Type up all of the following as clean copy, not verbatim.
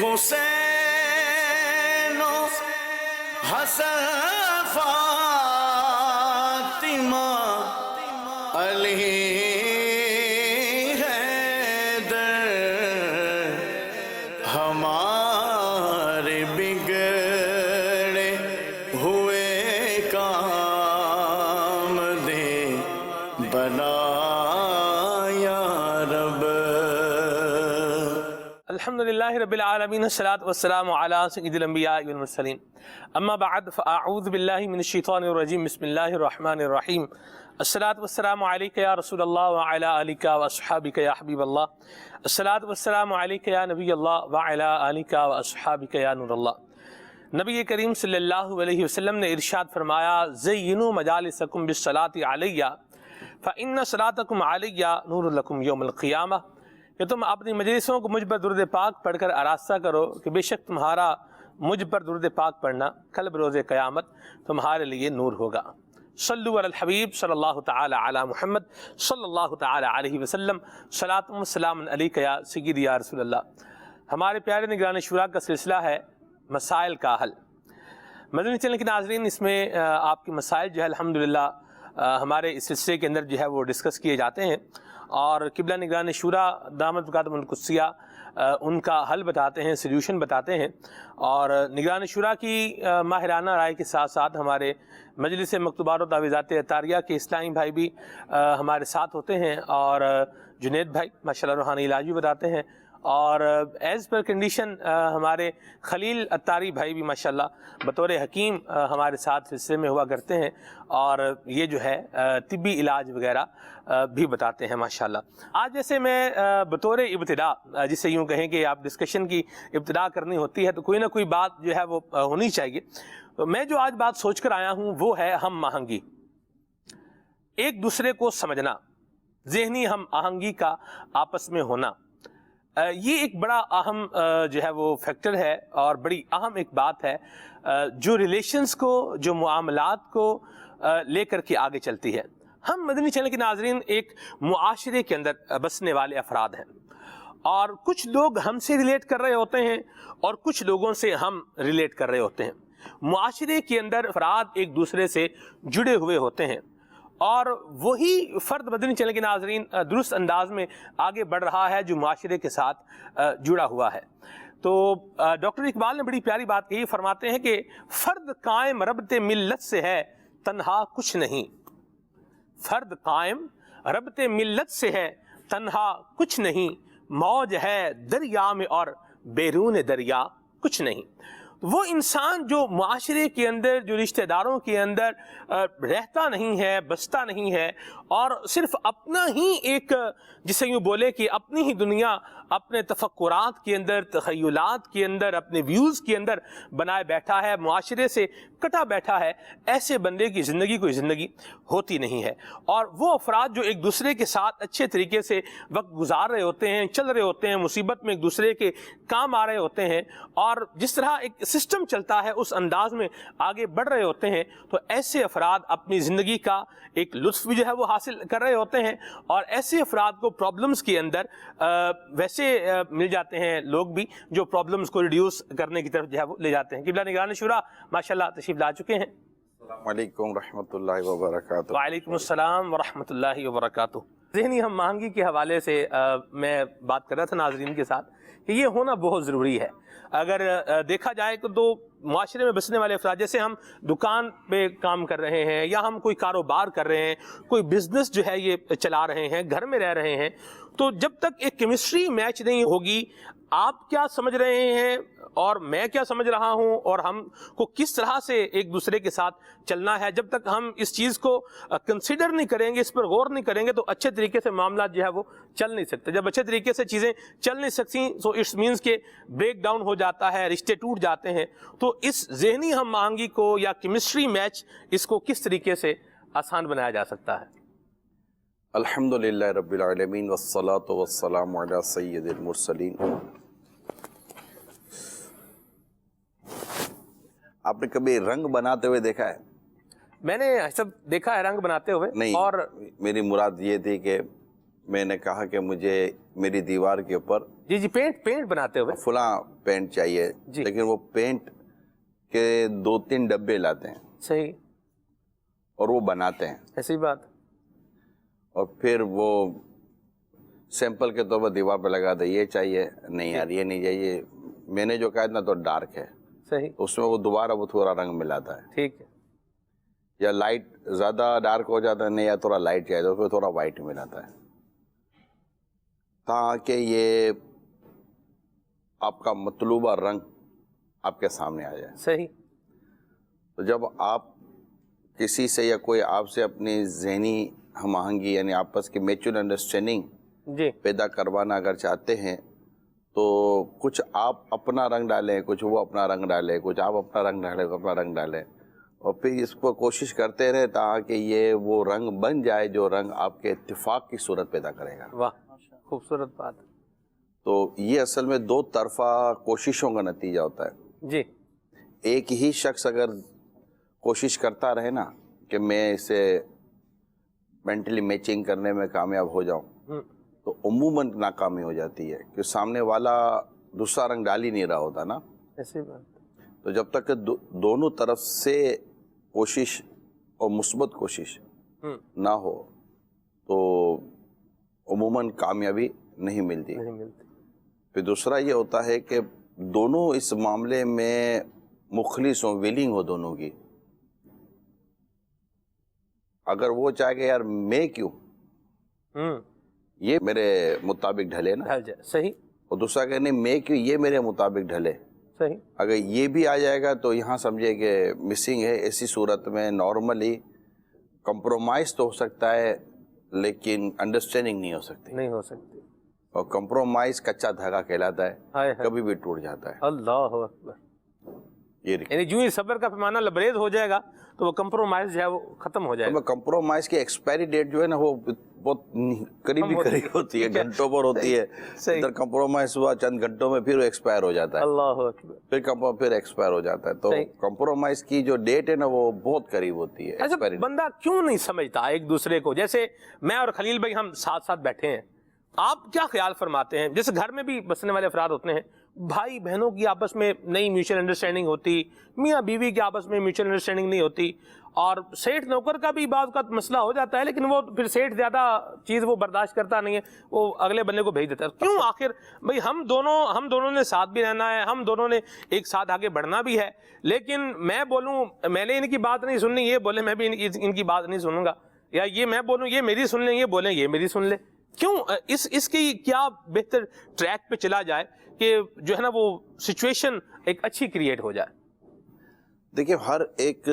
حسین و حسن فاطمہ علی حیدر ہمارے بگڑے ہوئے کام دے بنا یا رب۔ الحمدللہ رب العالمین، الصلاۃ والسلام علی سید الانبیاء والمرسلین، اما بعد فاعوذ باللہ من الشیطان الرجیم، بسم اللہ الرحمن الرحیم۔ الصلاۃ والسلام علیک یا رسول اللہ وعلی آلک واصحابک یا حبیب اللہ، الصلاۃ والسلام علیک یا نبی اللہ وعلی آلک واصحابک یا نور اللہ۔ نبی کریم صلی اللہ علیہ وسلم نے ارشاد فرمایا، زینوا مجالسکم بالصلاۃ علی فإن صلاتکم علی نور لکم یوم القیامہ، کہ تم اپنی مجلسوں کو مجھ پر درود پاک پڑھ کر آراستہ کرو کہ بے شک تمہارا مجھ پر درود پاک پڑھنا کل بروز قیامت تمہارے لیے نور ہوگا۔ صلو علی الحبیب صلی اللہ تعالی علی محمد صلی اللہ تعالی علیہ وسلم، صلاۃ و سلام علیک یا سیدی یا رسول اللہ۔ ہمارے پیارے نگران شورا کا سلسلہ ہے مسائل کا حل۔ مدنی چینل کے ناظرین، اس میں آپ کے مسائل جو ہے الحمدللہ ہمارے اس سلسلے کے اندر جو ہے وہ ڈسکس کیے جاتے ہیں، اور قبلہ نگران شورا دامت برکاتہم القدسیہ ان کا حل بتاتے ہیں، سلیوشن بتاتے ہیں، اور نگران شورا کی ماہرانہ رائے کے ساتھ ساتھ ہمارے مجلس مکتوبات و تعویذات اطاریہ کے اسلامی بھائی بھی ہمارے ساتھ ہوتے ہیں، اور جنید بھائی ماشاءاللہ روحانی علاج بھی بتاتے ہیں، اور ایز پر کنڈیشن ہمارے خلیل اتاری بھائی بھی ماشاءاللہ بطور حکیم ہمارے ساتھ سلسلے میں ہوا کرتے ہیں، اور یہ جو ہے طبی علاج وغیرہ بھی بتاتے ہیں ماشاءاللہ۔ آج جیسے میں بطور ابتدا، جسے یوں کہیں کہ آپ ڈسکشن کی ابتدا کرنی ہوتی ہے تو کوئی نہ کوئی بات جو ہے وہ ہونی چاہیے، تو میں جو آج بات سوچ کر آیا ہوں وہ ہے ہم آہنگی، ایک دوسرے کو سمجھنا، ذہنی ہم آہنگی کا آپس میں ہونا۔ یہ ایک بڑا اہم جو ہے وہ فیکٹر ہے، اور بڑی اہم ایک بات ہے جو ریلیشنز کو، جو معاملات کو لے کر کے آگے چلتی ہے۔ ہم مدنی چینل کے ناظرین ایک معاشرے کے اندر بسنے والے افراد ہیں، اور کچھ لوگ ہم سے ریلیٹ کر رہے ہوتے ہیں اور کچھ لوگوں سے ہم ریلیٹ کر رہے ہوتے ہیں۔ معاشرے کے اندر افراد ایک دوسرے سے جڑے ہوئے ہوتے ہیں، اور وہی فرد مدنی چینل کے ناظرین درست انداز میں آگے بڑھ رہا ہے جو معاشرے کے ساتھ جڑا ہوا ہے۔ تو ڈاکٹر اقبال نے بڑی پیاری بات کہی، فرماتے ہیں کہ فرد قائم ربط ملت سے ہے تنہا کچھ نہیں، فرد قائم ربط ملت سے ہے تنہا کچھ نہیں، موج ہے دریا میں اور بیرون دریا کچھ نہیں۔ وہ انسان جو معاشرے کے اندر، جو رشتہ داروں کے اندر رہتا نہیں ہے، بستا نہیں ہے، اور صرف اپنا ہی ایک، جسے یوں بولے کہ اپنی ہی دنیا اپنے تفکرات کے اندر، تخیلات کے اندر، اپنے ویوز کے اندر بنائے بیٹھا ہے، معاشرے سے کٹا بیٹھا ہے، ایسے بندے کی زندگی کوئی زندگی ہوتی نہیں ہے۔ اور وہ افراد جو ایک دوسرے کے ساتھ اچھے طریقے سے وقت گزار رہے ہوتے ہیں، چل رہے ہوتے ہیں، مصیبت میں ایک دوسرے کے کام آ رہے ہوتے ہیں، اور جس طرح ایک سسٹم چلتا ہے اس انداز میں آگے بڑھ رہے ہوتے ہیں، تو ایسے افراد اپنی زندگی کا ایک لطف بھی جو ہے وہ حاصل کر رہے ہوتے ہیں، اور ایسے افراد کو پرابلمز کے اندر ویسے مل جاتے ہیں لوگ بھی جو پرابلمز کو ریڈیوس کرنے کی طرف جو ہے وہ لے جاتے ہیں۔ قبلہ نگران شورا ماشاءاللہ تشریف لا چکے ہیں۔ السلام علیکم ورحمۃ اللہ وبرکاتہ۔ وعلیکم السلام ورحمۃ اللہ وبرکاتہ۔ ذہنی ہم آہنگی کے حوالے سے میں بات کر رہا تھا ناظرین کے ساتھ کہ یہ ہونا بہت ضروری ہے۔ اگر دیکھا جائے تو معاشرے میں بسنے والے افراد، جیسے ہم دکان پہ کام کر رہے ہیں، یا ہم کوئی کاروبار کر رہے ہیں، کوئی بزنس جو ہے یہ چلا رہے ہیں، گھر میں رہ رہے ہیں، تو جب تک ایک کیمسٹری میچ نہیں ہوگی، آپ کیا سمجھ رہے ہیں اور میں کیا سمجھ رہا ہوں، اور ہم کو کس طرح سے ایک دوسرے کے ساتھ چلنا ہے، جب تک ہم اس چیز کو کنسیڈر نہیں کریں گے، اس پر غور نہیں کریں گے، تو اچھے طریقے سے معاملات جو ہے وہ چل نہیں سکتے۔ جب اچھے طریقے سے چیزیں چل نہیں سکتی تو اٹس مینس کہ بریک ڈاؤن ہو جاتا ہے، رشتے ٹوٹ جاتے ہیں۔ تو اس ذہنی ہم آہنگی کو یا کیمسٹری میچ، اس کو کس طریقے سے آسان بنایا جا سکتا ہے؟ الحمدللہ رب العالمین والصلاة والسلام علی سید المرسلین۔ آپ نے کبھی رنگ بناتے ہوئے دیکھا ہے؟ میں نے سب دیکھا ہے رنگ بناتے ہوئے، نہیں، اور میری مراد یہ تھی کہ میں نے کہا کہ مجھے میری دیوار کے اوپر جی پینٹ بناتے ہوئے فلاں پینٹ چاہیے، جی۔ لیکن وہ پینٹ کے 2-3 ڈبے لاتے ہیں صحیح، اور وہ بناتے ہیں، ایسی بات، اور پھر وہ سیمپل کے طور پر دیوار پہ لگا دے، یہ چاہیے، نہیں یار یہ نہیں چاہیے، میں نے جو کہا اتنا تو ڈارک ہے، صحیح، اس میں وہ دوبارہ وہ تھوڑا رنگ ملاتا ہے، ٹھیک ہے، یا لائٹ زیادہ ڈارک ہو جاتا ہے، نہیں یا تھوڑا لائٹ چاہیے تو اس میں تھوڑا وائٹ ملاتا ہے، تاکہ یہ آپ کا مطلوبہ رنگ آپ کے سامنے آ جائے۔ صحیح، تو جب آپ کسی سے یا کوئی آپ سے اپنی ذہنی ہم آہنگی یعنی آپس کی میچور انڈرسٹینڈنگ جی، پیدا کروانا اگر چاہتے ہیں تو کچھ آپ اپنا رنگ ڈالیں، کچھ وہ اپنا رنگ ڈالیں، کچھ آپ اپنا رنگ ڈالیں، اپنا رنگ ڈالیں، اور پھر اس کو کوشش کرتے رہے تاکہ یہ وہ رنگ بن جائے جو رنگ آپ کے اتفاق کی صورت پیدا کرے گا۔ واہ، خوبصورت بات، تو یہ اصل میں 2 طرفہ کوششوں کا نتیجہ ہوتا ہے۔ جی، ایک ہی شخص اگر کوشش کرتا رہے نا کہ میں اسے مینٹلی میچنگ کرنے میں کامیاب ہو جاؤں، تو عموماً ناکامی ہو جاتی ہے، کہ سامنے والا دوسرا رنگ ڈال ہی نہیں رہا ہوتا نا۔ ایسی بات، تو جب تک کہ دونوں طرف سے کوشش اور مثبت کوشش نہ ہو تو عموماً کامیابی نہیں ملتی۔ نہیں ملتی، پھر دوسرا یہ ہوتا ہے کہ دونوں اس معاملے میں مخلص ہوں، ویلنگ ہو دونوں کی۔ اگر وہ چاہے کہ یار میں کیوں، یہ میرے مطابق ڈھلے نا، ڈھل جائے، صحیح، اور دوسرا کہ نہیں میں کیوں، یہ میرے مطابق ڈھلے۔ صحیح، اگر یہ بھی آ جائے گا تو یہاں سمجھے کہ مسنگ ہے۔ ایسی صورت میں نارملی کمپرومائز تو ہو سکتا ہے لیکن انڈرسٹینڈنگ نہیں ہو سکتی، نہیں ہو سکتی، اور کمپرومائز کچا دھاگا کہلاتا ہے، ہائے ہائے، کبھی بھی ٹوٹ جاتا ہے۔ اللہ اکبر، یہ دیکھیں، یعنی جو ہی صبر کا پیمانہ لبریز ہو جائے گا تو وہ کمپرومائز جو ہے وہ ختم ہو جائے گا۔ کمپرومائز کی ایکسپائری ڈیٹ جو ہے نا وہ بہت قریبی قریب ہوتی ہے، گھنٹوں پر ہوتی ہے۔ صحیح، ادھر کمپرومائز ہوا چند گھنٹوں میں پھر وہ ایکسپائر ہو جاتا ہے، اللہ اکبر، پھر ایکسپائر ہو جاتا ہے۔ تو صحیح۔ کمپرومائز کی جو ڈیٹ ہے نا وہ بہت قریب ہوتی ہے ایسا ایکسپائری ڈیٹ۔ بندہ کیوں نہیں سمجھتا ایک دوسرے کو؟ جیسے میں اور خلیل بھائی ہم ساتھ ساتھ بیٹھے ہیں، آپ کیا خیال فرماتے ہیں؟ جیسے گھر میں بھی بسنے والے افراد ہوتے ہیں، بھائی بہنوں کی آپس میں نئی میوچل انڈرسٹینڈنگ ہوتی، میاں بیوی کی آپس میں میوچل انڈرسٹینڈنگ نہیں ہوتی، اور سیٹھ نوکر کا بھی بعض کا مسئلہ ہو جاتا ہے، لیکن وہ پھر سیٹھ زیادہ چیز وہ برداشت کرتا نہیں ہے، وہ اگلے بندے کو بھیج دیتا ہے۔ کیوں آخر بھائی ہم دونوں نے ساتھ بھی رہنا ہے، ہم دونوں نے ایک ساتھ آگے بڑھنا بھی ہے، لیکن میں بولوں میں نے ان کی بات نہیں سننی، یہ بولے میں بھی ان کی بات نہیں سنوں گا، یا یہ میں بولوں یہ میری سن لیں، یہ بولیں یہ میری سن لیں۔ کیوں اس کی کیا بہتر ٹریک پہ چلا جائے کہ جو ہے نا وہ سچویشن ایک اچھی کریٹ ہو جائے؟ دیکھیں ہر ایک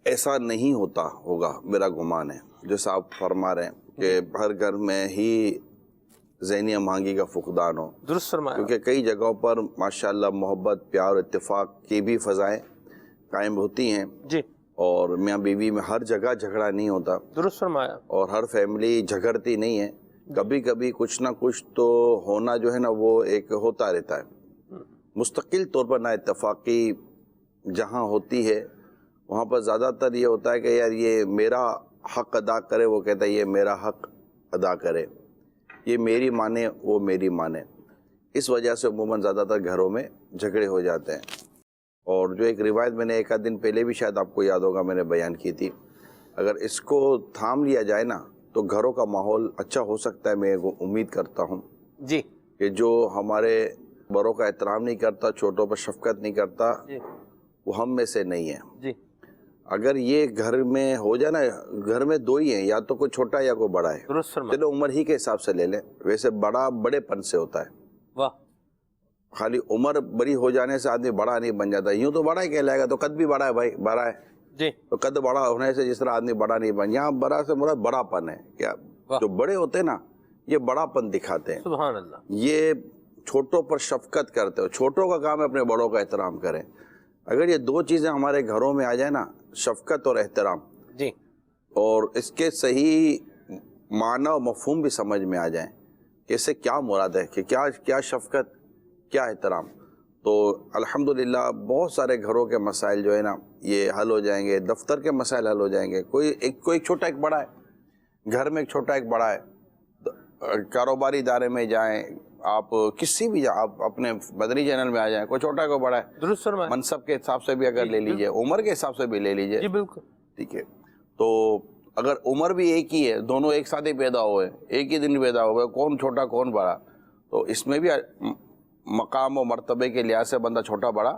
ایسا نہیں ہوتا ہوگا، میرا گمان ہے جیسا آپ فرما رہے ہیں کہ ہر گھر میں ہی ذہنی ہم آہنگی کا فقدان ہو، درست فرمایا، کیونکہ کئی جگہوں پر ماشاءاللہ محبت، پیار اور اتفاق کی بھی فضائیں قائم ہوتی ہیں، جی اور میاں بیوی میں ہر جگہ جھگڑا نہیں ہوتا، درست فرمایا، اور ہر فیملی جھگڑتی نہیں ہے، کبھی کبھی کچھ نہ کچھ تو ہونا جو ہے نا وہ ایک ہوتا رہتا ہے۔ مستقل طور پر نا اتفاقی جہاں ہوتی ہے وہاں پر زیادہ تر یہ ہوتا ہے کہ یار یہ میرا حق ادا کرے، وہ کہتا ہے یہ میرا حق ادا کرے، یہ میری مانے وہ میری مانے۔ اس وجہ سے عموماً زیادہ تر گھروں میں جھگڑے ہو جاتے ہیں۔ اور جو ایک روایت میں نے ایک آدھ دن پہلے بھی شاید آپ کو یاد ہوگا میں نے بیان کی تھی، اگر اس کو تھام لیا جائے نا تو گھروں کا ماحول اچھا ہو سکتا ہے۔ میں امید کرتا ہوں جی کہ جو ہمارے بڑوں کا احترام نہیں کرتا، چھوٹوں پر شفقت نہیں کرتا، جی وہ ہم میں سے نہیں ہے۔ جی اگر یہ گھر میں ہو جائے نا، گھر میں 2 ہی ہیں، یا تو کوئی چھوٹا یا کوئی بڑا ہے، درست فرمایا، چلو عمر ہی کے حساب سے لے لیں، ویسے بڑا بڑے پن سے ہوتا ہے، واہ، خالی عمر بڑی ہو جانے سے آدمی بڑا نہیں بن جاتا۔ یوں تو بڑا ہی کہلائے گا، تو قد بھی بڑا ہے بھائی، بڑا ہے، جی تو قد بڑا ہونے سے جس طرح آدمی بڑا نہیں بن، یہاں بڑا سے مراد بڑا پن ہے۔ کیا جو بڑے ہوتے ہیں نا یہ بڑا پن دکھاتے ہیں، سبحان اللہ، یہ چھوٹوں پر شفقت کرتے ہو، چھوٹوں کا کام ہے اپنے بڑوں کا احترام کریں۔ اگر یہ 2 چیزیں ہمارے گھروں میں آ جائیں نا، شفقت اور احترام، جی اور اس کے صحیح معنی و مفہوم بھی سمجھ میں آ جائیں کہ اس سے کیا مراد ہے، کہ کیا شفقت، کیا احترام، تو الحمدللہ بہت سارے گھروں کے مسائل جو ہے نا یہ حل ہو جائیں گے، دفتر کے مسائل حل ہو جائیں گے۔ کوئی ایک چھوٹا ایک بڑا ہے، گھر میں ایک چھوٹا ایک بڑا ہے، کاروباری ادارے میں جائیں آپ، کسی بھی آپ اپنے مدنی چینل میں آ جائیں، کوئی چھوٹا کوئی بڑا ہے، درست فرمائیں. منصب کے حساب سے بھی اگر لے لیجئے، عمر کے حساب سے بھی لے لیجئے، جی بالکل. ٹھیک ہے. تو اگر عمر بھی ایک ہی ہے، دونوں ایک ساتھ ہی پیدا ہوئے، ایک ہی دن پیدا ہوئے، کون چھوٹا کون بڑا، تو اس میں بھی مقام و مرتبے کے لحاظ سے بندہ چھوٹا بڑا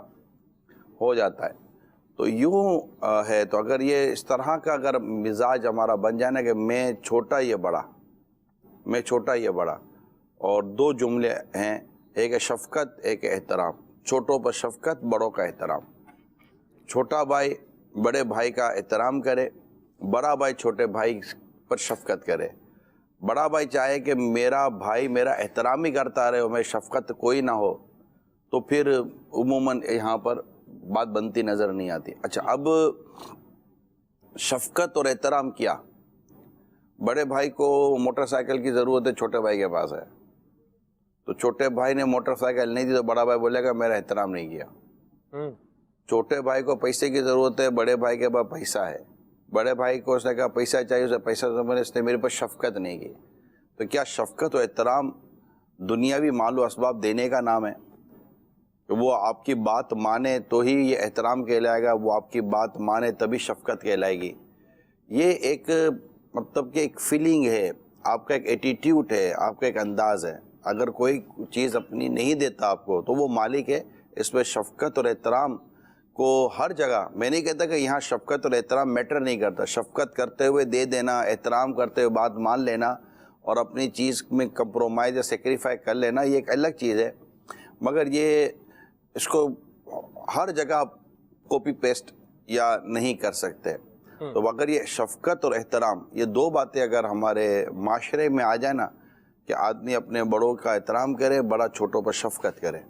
ہو جاتا ہے. تو یوں ہے. تو اگر یہ اس طرح کا اگر مزاج ہمارا بن جائے نا کہ میں چھوٹا یہ بڑا، میں چھوٹا یہ بڑا، اور دو جملے ہیں، ایک ہے شفقت، ایک ہے احترام. چھوٹوں پر شفقت، بڑوں کا احترام. چھوٹا بھائی بڑے بھائی کا احترام کرے، بڑا بھائی چھوٹے بھائی پر شفقت کرے. بڑا بھائی چاہے کہ میرا بھائی میرا احترام ہی کرتا رہے اور میں شفقت کوئی نہ ہو، تو پھر عموماً یہاں پر بات بنتی نظر نہیں آتی. اچھا، اب شفقت اور احترام کیا؟ بڑے بھائی کو موٹر سائیکل کی ضرورت ہے، چھوٹے بھائی کے پاس ہے، تو چھوٹے بھائی نے موٹر سائیکل نہیں دی تو بڑا بھائی بولے گا میرا احترام نہیں کیا. چھوٹے بھائی کو پیسے کی ضرورت ہے، بڑے بھائی کے پاس پیسہ ہے، بڑے بھائی کو اس نے کہا پیسہ چاہیے، اسے پیسہ اس نے میرے پر شفقت نہیں کی. تو کیا شفقت و احترام دنیاوی مال و اسباب دینے کا نام ہے؟ وہ آپ کی بات مانے تو ہی یہ احترام کہلائے گا، وہ آپ کی بات مانے تبھی شفقت کہلائے گی. یہ ایک مطلب کہ ایک فیلنگ ہے، آپ کا ایک ایٹیٹیوڈ ہے، آپ کا ایک انداز ہے. اگر کوئی چیز اپنی نہیں دیتا آپ کو تو وہ مالک ہے. اس میں شفقت اور احترام کو ہر جگہ، میں نہیں کہتا کہ یہاں شفقت اور احترام میٹر نہیں کرتا، شفقت کرتے ہوئے دے دینا، احترام کرتے ہوئے بات مان لینا اور اپنی چیز میں کمپرومائز یا سیکریفائی کر لینا، یہ ایک الگ چیز ہے. مگر یہ اس کو ہر جگہ کاپی پیسٹ یا نہیں کر سکتے. تو اگر یہ شفقت اور احترام، یہ دو باتیں اگر ہمارے معاشرے میں آ جائے نا، کہ آدمی اپنے بڑوں کا احترام کرے، بڑا چھوٹوں پر شفقت کرے،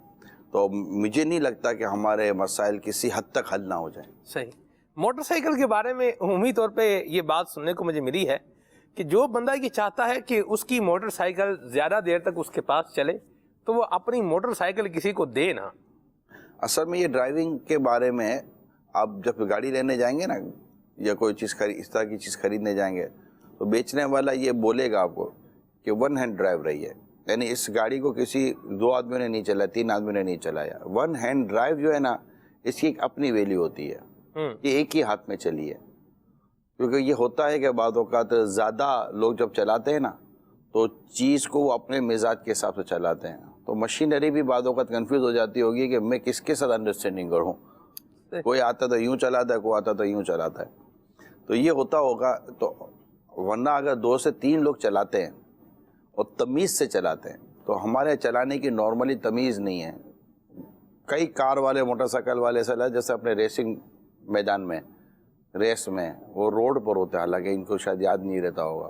تو مجھے نہیں لگتا کہ ہمارے مسائل کسی حد تک حل نہ ہو جائیں. صحیح. موٹر سائیکل کے بارے میں عمومی طور پہ یہ بات سننے کو مجھے ملی ہے کہ جو بندہ یہ چاہتا ہے کہ اس کی موٹر سائیکل زیادہ دیر تک اس کے پاس چلے تو وہ اپنی موٹر سائیکل کسی کو دے نا. اصل میں یہ ڈرائیونگ کے بارے میں، آپ جب گاڑی لینے جائیں گے نا یا کوئی چیز اس طرح کی چیز خریدنے جائیں گے تو بیچنے والا یہ بولے گا آپ کو کہ ون ہینڈ ڈرائیو رہی ہے، یعنی اس گاڑی کو کسی دو آدمیوں نے نہیں چلایا، تین آدمیوں نے نہیں چلایا. ون ہینڈ ڈرائیو جو ہے نا، اس کی ایک اپنی ویلیو ہوتی ہے، یہ ایک ہی ہاتھ میں چلی ہے. کیونکہ یہ ہوتا ہے کہ بعض اوقات زیادہ لوگ جب چلاتے ہیں نا تو چیز کو وہ اپنے مزاج کے حساب سے چلاتے ہیں، تو مشینری بھی بعض اوقات کنفیوز ہو جاتی ہوگی کہ میں کس کے ساتھ انڈرسٹینڈنگ کروں. کوئی آتا تو یوں چلاتا ہے، کوئی آتا تو یوں چلاتا ہے. تو یہ ہوتا ہوگا. تو ورنہ اگر دو سے تین لوگ چلاتے ہیں اور تمیز سے چلاتے ہیں، تو ہمارے چلانے کی نارملی تمیز نہیں ہے. کئی کار والے، موٹر سائیکل والے ایسا جیسے اپنے ریسنگ میدان میں، ریس میں وہ روڈ پر ہوتے ہیں، حالانکہ ان کو شاید یاد نہیں رہتا ہوگا.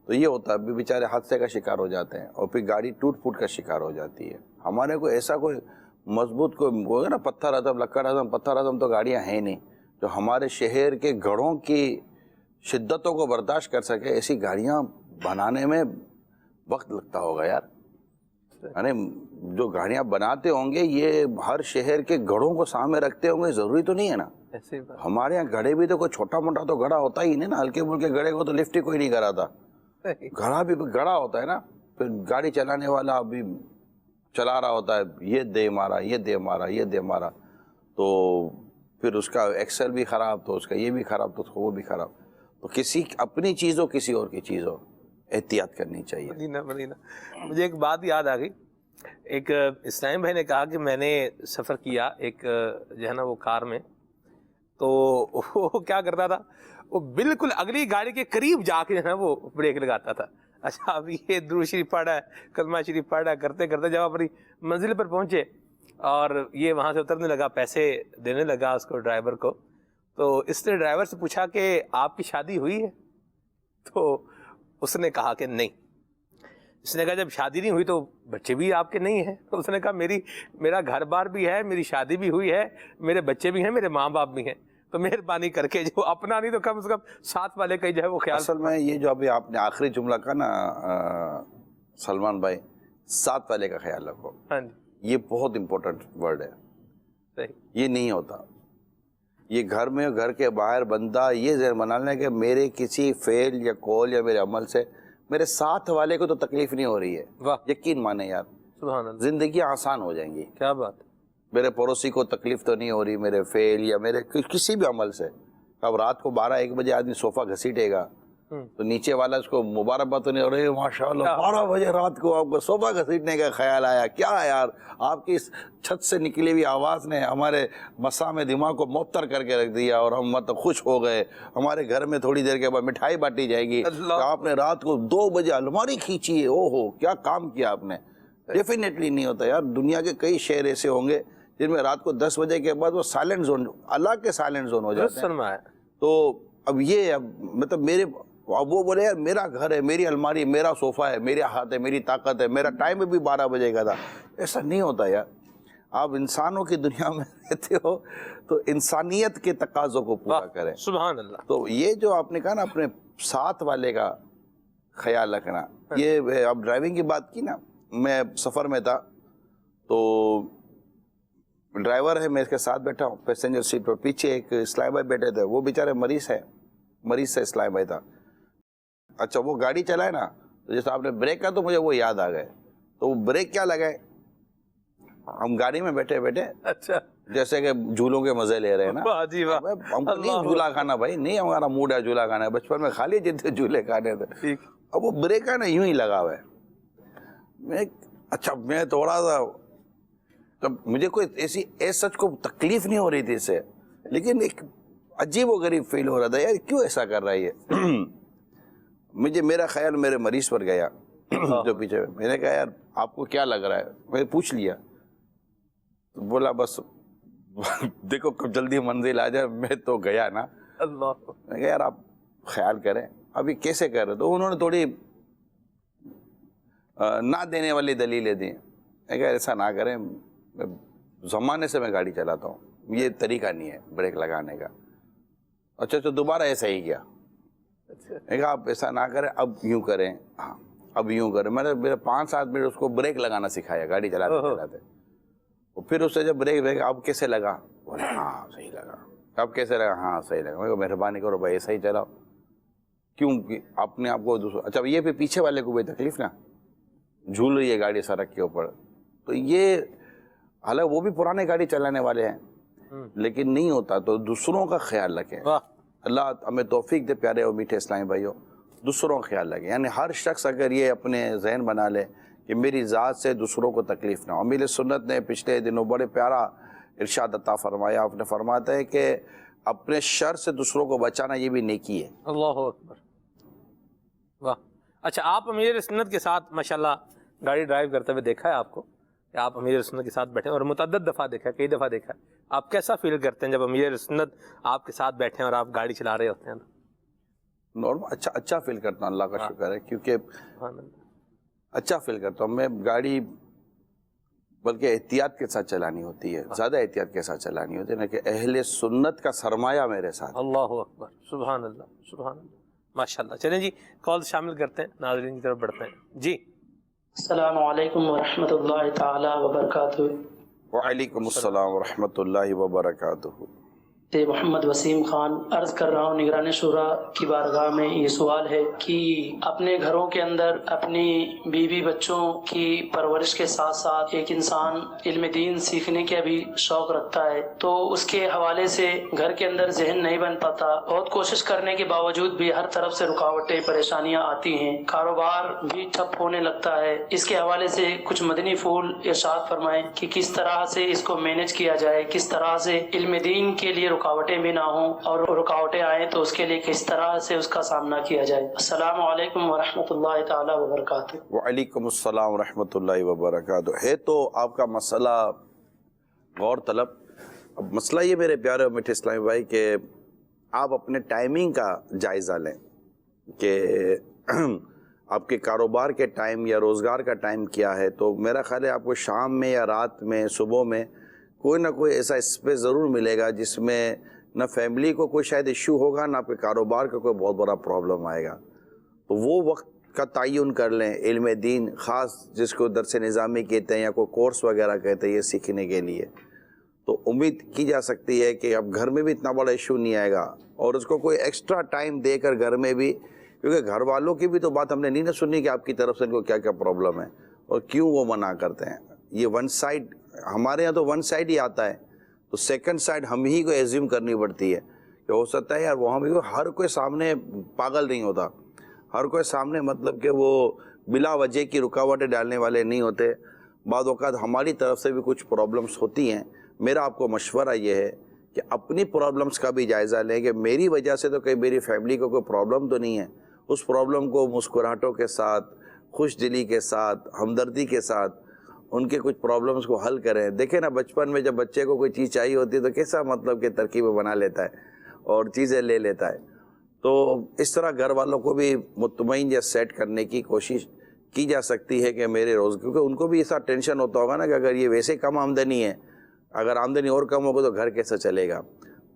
تو یہ ہوتا ہے، ابھی بیچارے حادثے کا شکار ہو جاتے ہیں اور پھر گاڑی ٹوٹ پھوٹ کا شکار ہو جاتی ہے. ہمارے کو ایسا کوئی مضبوط کوئی نا پتھر عزم، لکڑ عزم، پتھر عزم تو گاڑیاں ہیں نہیں جو ہمارے شہر کے گڑھوں کی شدتوں کو برداشت کر سکے. ایسی گاڑیاں بنانے میں وقت لگتا ہوگا یار. یعنی جو گاڑیاں بناتے ہوں گے یہ ہر شہر کے گڑھوں کو سامنے رکھتے ہوں گے، ضروری تو نہیں ہے نا. ہمارے یہاں گڑھے بھی تو کوئی چھوٹا موٹا تو گڑھا ہوتا ہی نہیں نا، ہلکے پھلکے گڑھے کو تو لفٹ ہی کوئی نہیں کراتا، گڑھا بھی گڑھا ہوتا ہے نا. پھر گاڑی چلانے والا ابھی چلا رہا ہوتا ہے، یہ دے مارا، یہ دے مارا، یہ دے مارا، تو پھر اس کا ایکسل بھی خراب، تو اس کا یہ بھی خراب، تو اس کا وہ بھی خراب. تو کسی اپنی چیز ہو، کسی اور کی چیز ہو، احتیاط کرنی چاہیے. مدینہ مجھے ایک بات یاد آ گئی. ایک اسلام بھائی نے کہا کہ میں نے سفر کیا ایک جو ہے نا وہ کار میں، تو وہ کیا کرتا تھا، وہ بالکل اگلی گاڑی کے قریب جا کے جو ہے نا وہ بریک لگاتا تھا. اچھا، اب یہ درود شریف پڑھ رہا ہے، کلمہ شریف پڑھ رہا ہے، کرتے کرتے جب اپنی منزل پر پہنچے اور یہ وہاں سے اترنے لگا، پیسے دینے لگا اس کو، ڈرائیور کو. تو اس نے ڈرائیور سے پوچھا کہ آپ کی شادی ہوئی ہے؟ تو اس نے کہا کہ نہیں. اس نے کہا جب شادی نہیں ہوئی تو بچے بھی آپ کے نہیں ہیں؟ تو اس نے کہا میرا گھر بار بھی ہے، میری شادی بھی ہوئی ہے، میرے بچے بھی ہیں، میرے ماں باپ بھی ہیں، تو مہربانی کر کے جو اپنا نہیں تو کم از کم ساتھ والے کا جو ہے وہ خیال. اصل میں یہ جو ابھی آپ نے آخری جملہ کہا نا سلمان بھائی، ساتھ والے کا خیال رکھو، ہاں جی، یہ بہت امپورٹنٹ ورڈ ہے. صحیح. یہ نہیں ہوتا، یہ گھر میں گھر کے باہر بندہ یہ ذہن بنا لیں کہ میرے کسی فعل یا قول یا میرے عمل سے میرے ساتھ والے کو تو تکلیف نہیں ہو رہی ہے. واہ یقین مانے یار, سبحان اللہ, زندگی آسان ہو جائیں گی. کیا بات ہے. میرے پڑوسی کو تکلیف تو نہیں ہو رہی میرے فعل یا میرے کسی بھی عمل سے. اب رات کو 12-1 بجے آدمی صوفہ گھسیٹے گا تو نیچے والا اس کو مبارکباد تو نہیں ہو رہی, ماشاء اللہ 12 بجے رات کو آپ کو صوفہ گھسیٹنے کا خیال آیا. کیا یار, آپ کی اس چھت سے نکلی ہوئی آواز نے ہمارے مسا میں دماغ کو معطر کر کے رکھ دیا اور ہم مطلب خوش ہو گئے. ہمارے گھر میں تھوڑی دیر کے بعد مٹھائی بانٹی جائے گی. آپ نے رات کو 2 بجے الماری کھینچی ہے, او ہو کیا کام کیا آپ نے. ڈیفینیٹلی نہیں ہوتا یار. دنیا کے کئی شہر ایسے ہوں گے جن میں رات کو 10 بجے کے بعد وہ سائلنٹ زون, اللہ کے سائلنٹ زون ہو جاتے ہیں. تو اب یہ مطلب میرے اب وہ بولے یار میرا گھر ہے, میری الماری, میرا صوفہ ہے, میرے ہاتھ ہے, میری طاقت ہے, میرا ٹائم بھی 12 بجے کا تھا. ایسا نہیں ہوتا یار. آپ انسانوں کی دنیا میں رہتے ہو تو انسانیت کے تقاضوں کو پورا کریں. سبحان اللہ. تو یہ جو آپ نے کہا نا اپنے ساتھ والے کا خیال رکھنا, یہ اب ڈرائیونگ کی بات کی نا, میں سفر میں تھا تو ڈرائیور ہے, میں اس کے ساتھ بیٹھا ہوں پیسنجر سیٹ پر, پیچھے ایک اسلام بھائی بیٹھے تھے, وہ بیچارے مریض سے اسلام بھائی تھا. اچھا وہ گاڑی چلائے نا تو جیسے آپ نے بریک کہا تو مجھے وہ یاد آ گئے. تو وہ بریک کیا لگائے, ہم گاڑی میں بیٹھے اچھا جیسے کہ جھولوں کے مزے لے رہے ہیں نا. ہم کو نہیں جھولا کھانا بھائی, نہیں ہمارا موڈ ہے جھولا کھانا ہے, بچپن میں کھا لیے جتنے جھولے کھانے تھے. اب وہ بریک ہے نا یوں ہی لگا ہوا ہے. اچھا میں تھوڑا سا تب مجھے کوئی ایس سچ کو تکلیف نہیں ہو رہی تھی اس سے, لیکن ایک عجیب و غریب فیل ہو رہا تھا یار کیوں ایسا کر رہا ہے یہ. میرا خیال میرے مریض پر گیا جو پیچھے. میں نے کہا یار آپ کو کیا لگ رہا ہے, میں نے پوچھ لیا. بولا بس دیکھو کب جلدی منزل آ جائے, میں تو گیا نا. اللہ. میں کہا یار آپ خیال کریں ابھی کیسے کر رہے. تو انہوں نے تھوڑی نہ دینے والی دلیلیں دی. میں کہا ایسا نہ کریں, زمانے سے میں گاڑی چلاتا ہوں, یہ طریقہ نہیں ہے بریک لگانے کا. اچھا تو دوبارہ ایسا ہی کیا. میں کہا آپ ایسا نہ کریں, اب یوں کریں. ہاں اب یوں کریں. میں نے میرے 5-7 منٹ اس کو بریک لگانا سکھایا گاڑی چلاتے. پھر اس سے جب بریک اب کیسے لگا, بولے ہاں صحیح لگا. اب کیسے لگا, ہاں صحیح لگا. میں کہا مہربانی کرو بھائی ایسا ہی چلاؤ, کیوں اپنے آپ کو دوسرا. اچھا یہ پھر پیچھے والے کو بھی تکلیف نا, جھول رہی ہے گاڑی سڑک کے اوپر. تو یہ حالانکہ وہ بھی پرانے گاڑی چلانے والے ہیں, لیکن نہیں ہوتا. تو دوسروں کا خیال رکھیں. اللہ ہمیں توفیق دے پیارے اور میٹھے اسلامی بھائیوں, دوسروں کا خیال رکھیں. یعنی ہر شخص اگر یہ اپنے ذہن بنا لے کہ میری ذات سے دوسروں کو تکلیف نہ ہو. امیر سنت نے پچھلے دنوں بڑے پیارا ارشاد عطا فرمایا. آپ نے فرماتا ہے کہ اپنے شر سے دوسروں کو بچانا یہ بھی نیکی ہے. اللہ اکبر. واہ. اچھا آپ امیر سنت کے ساتھ ماشاءاللہ گاڑی ڈرائیو کرتے ہوئے دیکھا ہے آپ کو, کہ آپ امیر سنت کے ساتھ بیٹھے اور متعدد دفعہ دیکھا ہے, کئی دفعہ دیکھا ہے. آپ کیسا فیل کرتے ہیں جب امیر سنت آپ کے ساتھ بیٹھے ہیں اور آپ گاڑی چلا رہے ہوتے ہیں؟ نارمل اچھا فیل کرتا ہوں, اللہ کا شکر ہے, کیونکہ اچھا فیل کرتا ہوں. میں گاڑی بلکہ احتیاط کے ساتھ چلانی ہوتی ہے, زیادہ احتیاط کے ساتھ چلانی ہوتی ہے نا, کہ اہل سنت کا سرمایہ میرے ساتھ. اللہ اکبر. سبحان اللہ, سبحان اللہ, ماشاءاللہ. چلیں جی کال شامل کرتے ہیں, ناظرین کی طرف بڑھتے ہیں. جی السلام علیکم ورحمۃ اللہ تعالی وبرکاتہ. وعلیکم السلام ورحمۃ اللہ وبرکاتہ. محمد وسیم خان عرض کر رہا ہوں نگران شورا کی بارگاہ میں. یہ سوال ہے کہ اپنے گھروں کے اندر اپنی بیوی بچوں کی پرورش کے ساتھ ساتھ ایک انسان علم دین سیکھنے کے بھی شوق رکھتا ہے, تو اس کے حوالے سے گھر کے اندر ذہن نہیں بن پاتا. بہت کوشش کرنے کے باوجود بھی ہر طرف سے رکاوٹیں پریشانیاں آتی ہیں, کاروبار بھی ٹھپ ہونے لگتا ہے. اس کے حوالے سے کچھ مدنی پھول ارشاد فرمائیں کہ کس طرح سے اس کو مینج کیا جائے, کس طرح سے علم دین کے لیے رکاوٹیں بھی نہ ہوں, اور رکاوٹیں آئیں تو اس کے لیے کس طرح سے اس کا سامنا کیا جائے. السلام علیکم ورحمۃ اللہ تعالی وبرکاتہ. وعلیکم السلام ورحمۃ اللہ وبرکاتہ. ہے تو آپ کا مسئلہ غور طلب. اب مسئلہ یہ میرے پیارے اور میٹھے اسلامی بھائی کہ آپ اپنے ٹائمنگ کا جائزہ لیں کہ آپ کے کاروبار کے ٹائم یا روزگار کا ٹائم کیا ہے. تو میرا خیال ہے آپ کو شام میں یا رات میں صبح میں کوئی نہ کوئی ایسا اسپیس ضرور ملے گا جس میں نہ فیملی کو کوئی شاید ایشو ہوگا, نہ آپ کے کاروبار کا کوئی بہت بڑا پرابلم آئے گا. تو وہ وقت کا تعین کر لیں علم دین خاص جس کو درس نظامی کہتے ہیں یا کوئی کورس وغیرہ کہتے ہیں یہ سیکھنے کے لیے. تو امید کی جا سکتی ہے کہ اب گھر میں بھی اتنا بڑا ایشو نہیں آئے گا، اور اس کو کوئی ایکسٹرا ٹائم دے کر گھر میں بھی، کیونکہ گھر والوں کی بھی تو بات ہم نے نہیں سنی کہ آپ کی طرف سے ان کو کیا کیا پرابلم ہے اور کیوں وہ منع کرتے ہیں. یہ ون سائڈ، ہمارے یہاں تو ون سائڈ ہی آتا ہے، تو سیکنڈ سائڈ ہم ہی کو ایزیوم کرنی پڑتی ہے کہ ہو سکتا ہے یار وہاں بھی ہر کوئی سامنے پاگل نہیں ہوتا، ہر کوئی سامنے مطلب کہ وہ بلا وجہ کی رکاوٹیں ڈالنے والے نہیں ہوتے. بعض اوقات ہماری طرف سے بھی کچھ پرابلمس ہوتی ہیں. میرا آپ کو مشورہ یہ ہے کہ اپنی پرابلمس کا بھی جائزہ لیں کہ میری وجہ سے تو کہیں میری فیملی کو کوئی پرابلم تو نہیں ہے. اس پرابلم کو مسکراہٹوں کے ساتھ، خوش دلی کے ساتھ، ہمدردی کے ساتھ ان کے کچھ پرابلمس کو حل کریں. دیکھیں نا بچپن میں جب بچے کو کوئی چیز چاہیے ہوتی ہے تو کیسا مطلب کہ ترکیبیں بنا لیتا ہے اور چیزیں لے لیتا ہے. تو اس طرح گھر والوں کو بھی مطمئن یا سیٹ کرنے کی کوشش کی جا سکتی ہے کہ میرے روز، کیونکہ ان کو بھی ایسا ٹینشن ہوتا ہوگا نا کہ اگر یہ ویسے کم آمدنی ہے، اگر آمدنی اور کم ہوگا تو گھر کیسے چلے گا.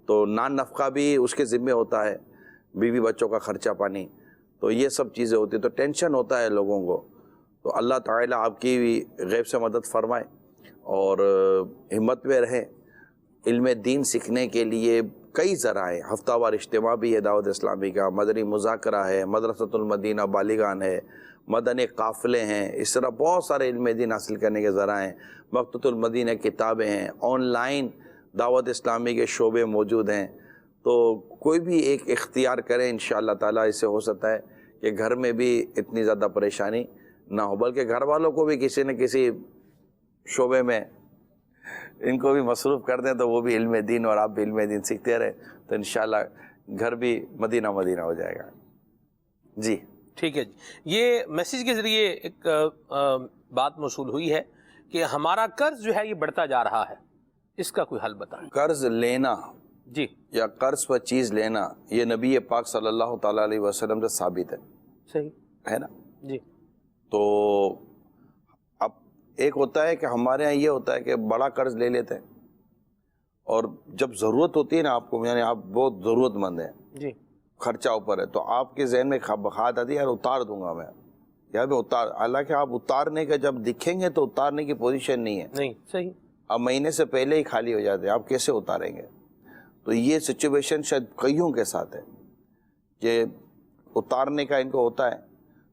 تو نان نفقہ بھی اس کے ذمے ہوتا ہے، بیوی بچوں کا خرچہ پانی، تو یہ سب چیزیں ہوتی ہیں، تو ٹینشن ہوتا ہے لوگوں کو. تو اللہ تعالیٰ آپ کی غیب سے مدد فرمائے اور ہمت میں رہیں. علم دین سیکھنے کے لیے کئی ذرائع، ہفتہ وار اجتماع بھی ہے دعوت اسلامی کا، مدنی مذاکرہ ہے، مدرسۃ المدینہ بالغان ہے، مدنی قافلے ہیں، اس طرح بہت سارے علم دین حاصل کرنے کے ذرائع ہیں. مکتبۃ المدینہ کتابیں ہیں، آن لائن دعوت اسلامی کے شعبے موجود ہیں. تو کوئی بھی ایک اختیار کریں، انشاءاللہ تعالیٰ اس سے ہو سکتا ہے کہ گھر میں بھی اتنی زیادہ پریشانی نہ ہو، بلکہ گھر والوں کو بھی کسی نہ کسی شعبے میں ان کو بھی مصروف کر دیں تو وہ بھی علم دین اور آپ بھی علم دین سیکھتے رہے تو انشاءاللہ گھر بھی مدینہ مدینہ ہو جائے گا. جی ٹھیک ہے جی. یہ میسیج کے ذریعے ایک بات موصول ہوئی ہے کہ ہمارا قرض جو ہے یہ بڑھتا جا رہا ہے، اس کا کوئی حل بتائیں. قرض لینا جی یا قرض پر چیز لینا یہ نبی پاک صلی اللہ تعالیٰ علیہ وسلم سے ثابت ہے، صحیح ہے نا. جی. تو اب ایک ہوتا ہے کہ ہمارے ہاں یہ ہوتا ہے کہ بڑا قرض لے لیتے ہیں اور جب ضرورت ہوتی ہے نا آپ کو، یعنی آپ بہت ضرورت مند ہیں، جی خرچہ اوپر ہے، تو آپ کے ذہن میں بخات آتی ہے یار اتار دوں گا میں، یار میں اتار، حالانکہ آپ اتارنے کا جب دکھیں گے تو اتارنے کی پوزیشن نہیں ہے، نہیں صحیح. اب مہینے سے پہلے ہی خالی ہو جاتے ہیں، آپ کیسے اتاریں گے. تو یہ سچویشن شاید کئیوں کے ساتھ ہے کہ اتارنے کا ان کو ہوتا ہے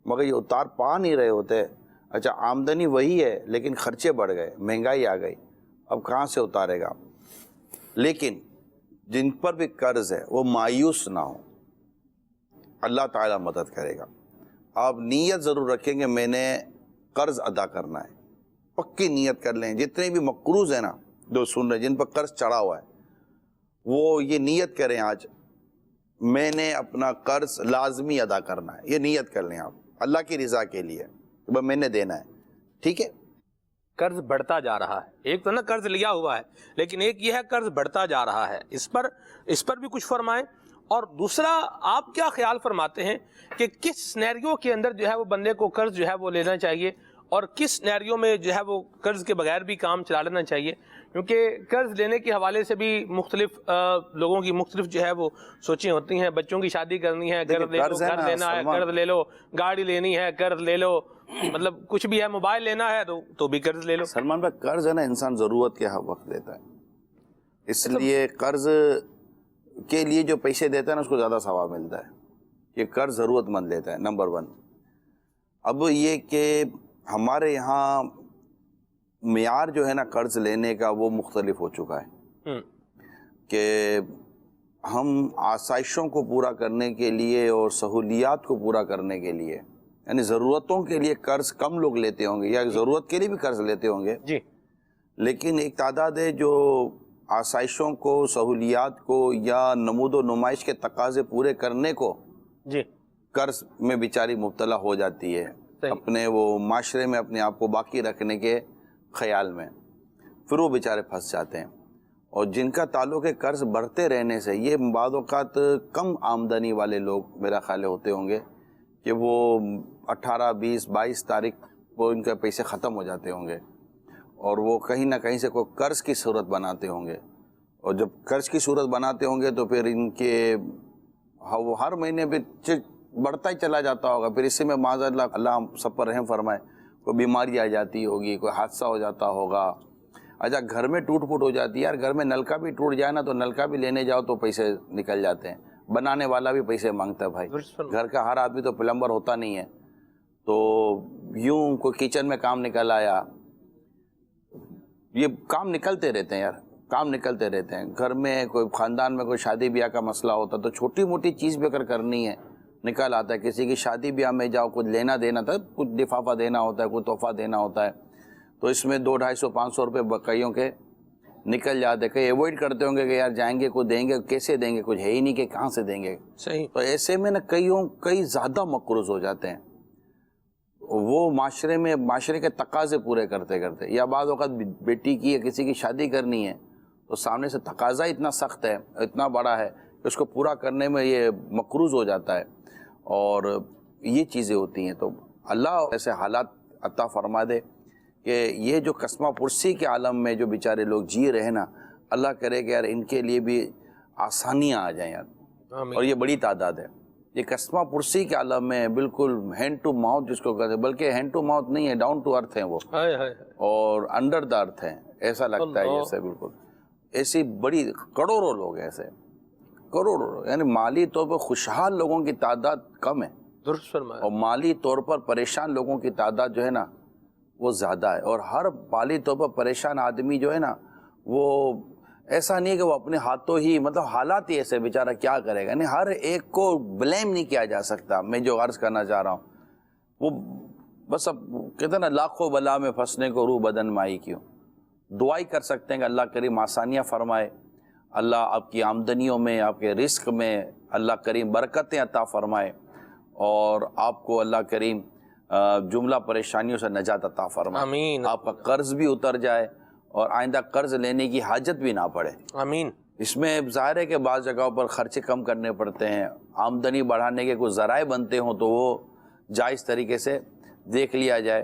مگر یہ اتار پا نہیں رہے ہوتے. اچھا آمدنی وہی ہے لیکن خرچے بڑھ گئے، مہنگائی آ گئی، اب کہاں سے اتارے گا. لیکن جن پر بھی قرض ہے وہ مایوس نہ ہو، اللہ تعالیٰ مدد کرے گا. آپ نیت ضرور رکھیں گے میں نے قرض ادا کرنا ہے، پکی نیت کر لیں. جتنے بھی مقروض ہیں نا جو سن رہے جن پر قرض چڑھا ہوا ہے وہ یہ نیت کریں آج میں نے اپنا قرض لازمی ادا کرنا ہے. یہ نیت کر لیں آپ اللہ کی رضا کے لیے، میں نے دینا ہے. ٹھیک ہے. قرض بڑھتا جا رہا ہے، ایک تو نا قرض لیا ہوا ہے لیکن ایک یہ ہے قرض بڑھتا جا رہا ہے، اس پر بھی کچھ فرمائیں. اور دوسرا آپ کیا خیال فرماتے ہیں کہ کس سینیریو کے اندر جو ہے وہ بندے کو قرض جو ہے وہ لینا چاہیے اور کس سینیریو میں جو ہے وہ قرض کے بغیر بھی کام چلا لینا چاہیے؟ کیونکہ قرض لینے کے حوالے سے بھی مختلف لوگوں کی مختلف جو ہے وہ سوچیں ہوتی ہیں. بچوں کی شادی کرنی ہے قرض لے لو، گھر لینا ہے قرض لے لو، گاڑی لینی ہے قرض لے لو، مطلب کچھ بھی ہے، موبائل لینا ہے تو بھی قرض لے لو. سلمان بھائی قرض ہے نا انسان ضرورت کے وقت لیتا ہے، اس لیے قرض کے لیے جو پیسے دیتا ہے نا اس کو زیادہ ثواب ملتا ہے. یہ قرض ضرورت مند لیتا ہے نمبر 1. اب یہ کہ ہمارے یہاں معیار جو ہے نا قرض لینے کا وہ مختلف ہو چکا ہے کہ ہم آسائشوں کو پورا کرنے کے لیے اور سہولیات کو پورا کرنے کے لیے، یعنی ضرورتوں کے لیے قرض کم لوگ لیتے ہوں گے یا ضرورت کے لیے بھی قرض لیتے ہوں گے جی، لیکن ایک تعداد ہے جو آسائشوں کو، سہولیات کو یا نمود و نمائش کے تقاضے پورے کرنے کو جی قرض میں بیچاری مبتلا ہو جاتی ہے، اپنے وہ معاشرے میں اپنے آپ کو باقی رکھنے کے خیال میں، پھر وہ بیچارے پھنس جاتے ہیں. اور جن کا تعلق ہے قرض بڑھتے رہنے سے، یہ بعض اوقات کم آمدنی والے لوگ میرا خیال ہوتے ہوں گے کہ وہ 18، 20، 22 تاریخ وہ ان کے پیسے ختم ہو جاتے ہوں گے اور وہ کہیں نہ کہیں سے کوئی قرض کی صورت بناتے ہوں گے. اور جب قرض کی صورت بناتے ہوں گے تو پھر ان کے وہ ہر مہینے پہ بڑھتا ہی چلا جاتا ہوگا. پھر اس سے میں معاذ اللہ، اللہ ہم سب پر رحم فرمائے، کوئی بیماری آ جاتی ہوگی، کوئی حادثہ ہو جاتا ہوگا. اچھا گھر میں ٹوٹ پھوٹ ہو جاتی ہے یار، گھر میں نلکا بھی ٹوٹ جائے نا تو نلکا بھی لینے جاؤ تو پیسے نکل جاتے ہیں، بنانے والا بھی پیسے مانگتا ہے بھائی، گھر کا ہر آدمی تو پلمبر ہوتا نہیں ہے، تو یوں کوئی کچن میں کام نکل آیا، یہ کام نکلتے رہتے ہیں یار، کام نکلتے رہتے ہیں، گھر میں کوئی خاندان میں کوئی شادی بیاہ کا مسئلہ ہوتا تو چھوٹی موٹی چیز بھی اگر کرنی ہے نکل آتا ہے، کسی کی شادی بیاہ میں جاؤ کچھ لینا دینا تھا، کچھ لفافہ دینا ہوتا ہے، کوئی تحفہ دینا ہوتا ہے، تو اس میں 200-250-500 روپے بقیوں کے نکل جاتے، کہیں ایوائڈ کرتے ہوں گے کہ یار جائیں گے کوئی دیں گے، کیسے دیں گے، کچھ ہے ہی نہیں کہ کہاں سے دیں گے، صحیح. تو ایسے میں نا کئی زیادہ مقروض ہو جاتے ہیں، وہ معاشرے کے تقاضے پورے کرتے کرتے، یا بعض اوقات بیٹی کی یا کسی کی شادی کرنی ہے تو سامنے سے تقاضا اتنا سخت ہے، اتنا بڑا ہے کہ اس کو پورا کرنے میں یہ مقروض ہو جاتا ہے، اور یہ چیزیں ہوتی ہیں، تو اللہ ایسے حالات عطا فرما دے کہ یہ جو قسمہ پرسی کے عالم میں جو بیچارے لوگ جی رہے نا، اللہ کرے کہ یار ان کے لیے بھی آسانیاں آ جائیں یار، آمین. اور یہ بڑی تعداد ہے، یہ قسمہ پرسی کے عالم میں بالکل ہینڈ ٹو ماؤتھ جس کو کہتے ہیں، بلکہ ہینڈ ٹو ماؤتھ نہیں ہے، ڈاؤن ٹو ارتھ ہیں وہ، ہائے ہائے. اور انڈر دا ارتھ ہیں، ایسا لگتا ہے جیسے بالکل ایسی بڑی کروڑوں لوگ ایسے، کروڑوں، یعنی مالی طور پر خوشحال لوگوں کی تعداد کم ہے، درست فرمایا. اور مالی طور پر پریشان لوگوں کی تعداد جو ہے نا وہ زیادہ ہے، اور ہر مالی طور پر پریشان آدمی جو ہے نا وہ ایسا نہیں ہے کہ وہ اپنے ہاتھوں ہی، مطلب حالات ہی ایسے، بیچارہ کیا کرے گا، یعنی ہر ایک کو بلیم نہیں کیا جا سکتا، میں جو عرض کرنا چاہ رہا ہوں وہ بس، اب کہتے ہیں نا لاکھوں بلا میں پھنسنے کو روح بدن مائی کیوں، دعائی کر سکتے ہیں کہ اللہ کریم آسانیاں فرمائے، اللہ آپ کی آمدنیوں میں، آپ کے رزق میں اللہ کریم برکتیں عطا فرمائے، اور آپ کو اللہ کریم جملہ پریشانیوں سے نجات عطا فرمائے، آمین. آپ کا قرض بھی اتر جائے اور آئندہ قرض لینے کی حاجت بھی نہ پڑے۔ آمین۔ اس میں ظاہر ہے کہ بعض جگہوں پر خرچے کم کرنے پڑتے ہیں، آمدنی بڑھانے کے کچھ ذرائع بنتے ہوں تو وہ جائز طریقے سے دیکھ لیا جائے،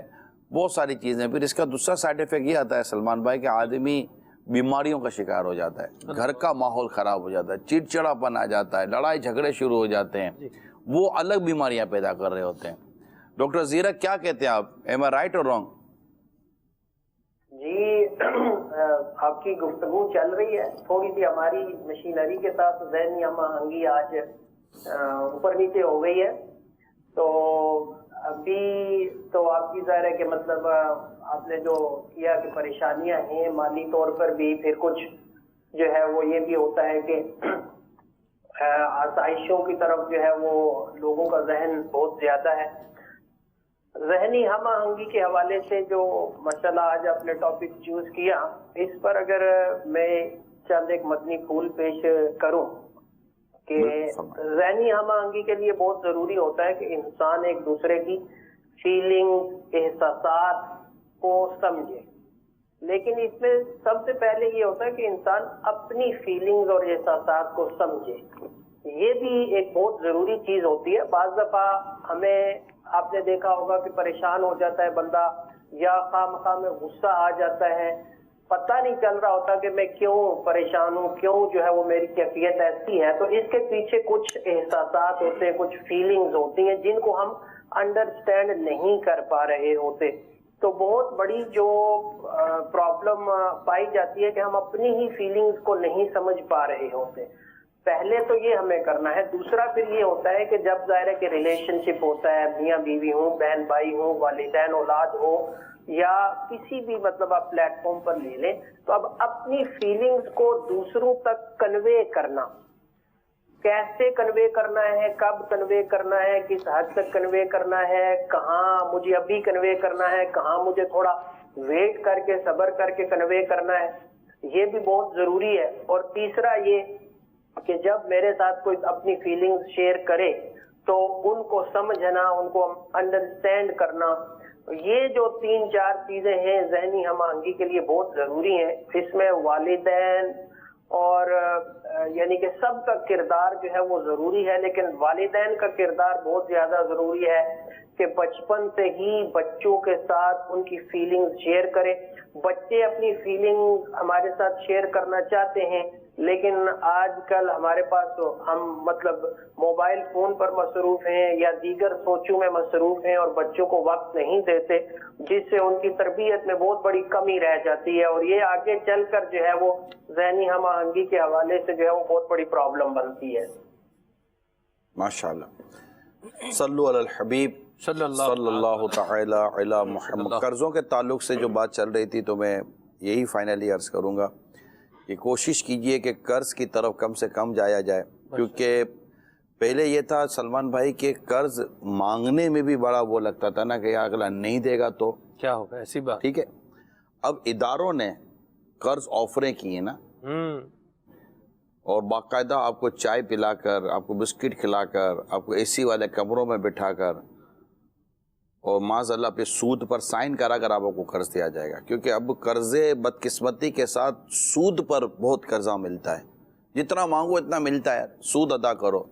بہت ساری چیزیں۔ پھر اس کا دوسرا سائیڈ ایفیکٹ یہ آتا ہے سلمان بھائی کہ آدمی بیماریوں کا شکار ہو جاتا ہے، گھر کا ماحول خراب ہو جاتا ہے، چڑچڑاپن آ جاتا ہے، لڑائی جھگڑے شروع ہو جاتے ہیں، وہ الگ بیماریاں پیدا کر رہے ہوتے ہیں۔ ڈاکٹر زیرک کیا کہتے ہیں آپ، ایم آئی رائٹ اور رانگ؟ جی آپ کی گفتگو چل رہی ہے، تھوڑی سی ہماری مشینری کے ساتھ ذہنی ہم آہنگی آج اوپر نیچے ہو گئی ہے، تو ابھی تو آپ کی ظاہر ہے کہ مطلب آپ نے جو کیا کہ پریشانیاں ہیں مالی طور پر بھی، پھر کچھ جو ہے وہ یہ بھی ہوتا ہے کہ آسائشوں کی طرف جو ہے وہ لوگوں کا ذہن بہت زیادہ ہے۔ ذہنی ہم آہنگی کے حوالے سے جو مسئلہ آج آپ نے ٹاپک چوز کیا، اس پر اگر میں چند ایک مدنی پھول پیش کروں کہ ذہنی ہم آہنگی کے لیے بہت ضروری ہوتا ہے کہ انسان ایک دوسرے کی فیلنگ، احساسات کو سمجھے، لیکن اس میں سب سے پہلے یہ ہوتا ہے کہ انسان اپنی فیلنگز اور احساسات کو سمجھے، یہ بھی ایک بہت ضروری چیز ہوتی ہے۔ بعض دفعہ ہمیں، آپ نے دیکھا ہوگا کہ پریشان ہو جاتا ہے بندہ، یا خواہ مخواہ میں غصہ آ جاتا ہے، پتہ نہیں چل رہا ہوتا کہ میں کیوں پریشان ہوں، کیوں جو ہے وہ میری کیفیت ایسی ہے، تو اس کے پیچھے کچھ احساسات ہوتے ہیں، کچھ فیلنگز ہوتی ہیں جن کو ہم انڈرسٹینڈ نہیں کر پا رہے ہوتے۔ تو بہت بڑی جو پرابلم پائی جاتی ہے کہ ہم اپنی ہی فیلنگز کو نہیں سمجھ پا رہے ہوتے۔ پہلے تو یہ ہمیں کرنا ہے۔ دوسرا پھر یہ ہوتا ہے کہ جب ظاہر ہے کہ ریلیشن شپ ہوتا ہے، میاں بیوی ہوں، بہن بھائی ہوں، والدین اولاد ہو، یا کسی بھی مطلب آپ پلیٹ فارم پر لے لیں، تو اب اپنی فیلنگز کو دوسروں تک کنوے کرنا، کیسے کنوے کرنا ہے، کب کنوے کرنا ہے، کس حد تک کنوے کرنا ہے، کہاں مجھے ابھی کنوے کرنا ہے، کہاں مجھے تھوڑا ویٹ کر کے صبر کر کے کنوے کرنا ہے، یہ بھی بہت ضروری ہے۔ اور تیسرا یہ کہ جب میرے ساتھ کوئی اپنی فیلنگز شیئر کرے تو ان کو سمجھنا، ان کو انڈرسٹینڈ کرنا، یہ جو 3-4 چیزیں ہیں ذہنی ہم آہنگی کے لیے بہت ضروری ہیں۔ اس میں والدین اور یعنی کہ سب کا کردار جو ہے وہ ضروری ہے، لیکن والدین کا کردار بہت زیادہ ضروری ہے کہ بچپن سے ہی بچوں کے ساتھ ان کی فیلنگ شیئر کریں. بچے اپنی فیلنگ ہمارے ساتھ شیئر کرنا چاہتے ہیں، لیکن آج کل ہمارے پاس ہم مطلب موبائل فون پر مصروف ہیں یا دیگر سوچوں میں مصروف ہیں اور بچوں کو وقت نہیں دیتے، جس سے ان کی تربیت میں بہت بڑی کمی رہ جاتی ہے، اور یہ آگے چل کر جو ہے وہ ذہنی ہم آہنگی کے حوالے سے جو ہے وہ بہت بڑی پرابلم بنتی ہے. ماشاءاللہ. صلو علی الحبیب صلی اللہ تعالی علی محمد. قرضوں کے تعلق سے جو بات چل رہی تھی تو میں یہی فائنلی عرض کروں گا کہ کوشش کیجئے کہ قرض کی طرف کم سے کم جایا جائے، کیونکہ پہلے یہ تھا سلمان بھائی کہ قرض مانگنے میں بھی بڑا وہ لگتا تھا نا کہ اگلا نہیں دے گا تو کیا ہوگا، ایسی بات. ٹھیک ہے. اب اداروں نے قرض آفریں کی ہیں نا، اور باقاعدہ آپ کو چائے پلا کر، آپ کو بسکٹ کھلا کر، آپ کو اے سی والے کمروں میں بٹھا کر، اور معاذ اللہ پہ سود پر سائن کرا کر آپ کو قرض دیا جائے گا. کیونکہ اب قرضے بدقسمتی کے ساتھ سود پر بہت قرضہ ملتا ہے، جتنا مانگو اتنا ملتا ہے، سود ادا کرو.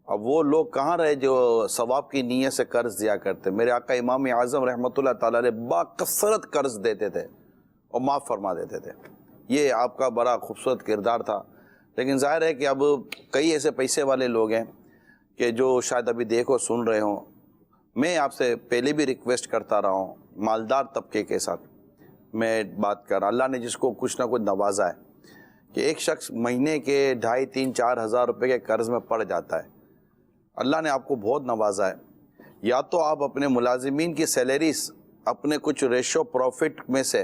اب وہ لوگ کہاں رہے جو ثواب کی نیت سے قرض دیا کرتے. میرے آقا امام اعظم رحمۃ اللہ تعالیٰ نے باکثرت قرض دیتے تھے اور معاف فرما دیتے تھے. یہ آپ کا بڑا خوبصورت کردار تھا. لیکن ظاہر ہے کہ اب کئی ایسے پیسے والے لوگ ہیں کہ جو شاید ابھی دیکھو سن رہے ہوں. میں آپ سے پہلے بھی ریکویسٹ کرتا رہا ہوں، مالدار طبقے کے ساتھ میں بات کر رہا. اللہ نے جس کو کچھ نہ کچھ نوازا ہے کہ ایک شخص مہینے کے 2,500 3,000 4,000 ہزار روپے کے قرض میں پڑ جاتا ہے. اللہ نے آپ کو بہت نوازا ہے. یا تو آپ اپنے ملازمین کی سیلریز اپنے کچھ ریشو پروفٹ میں سے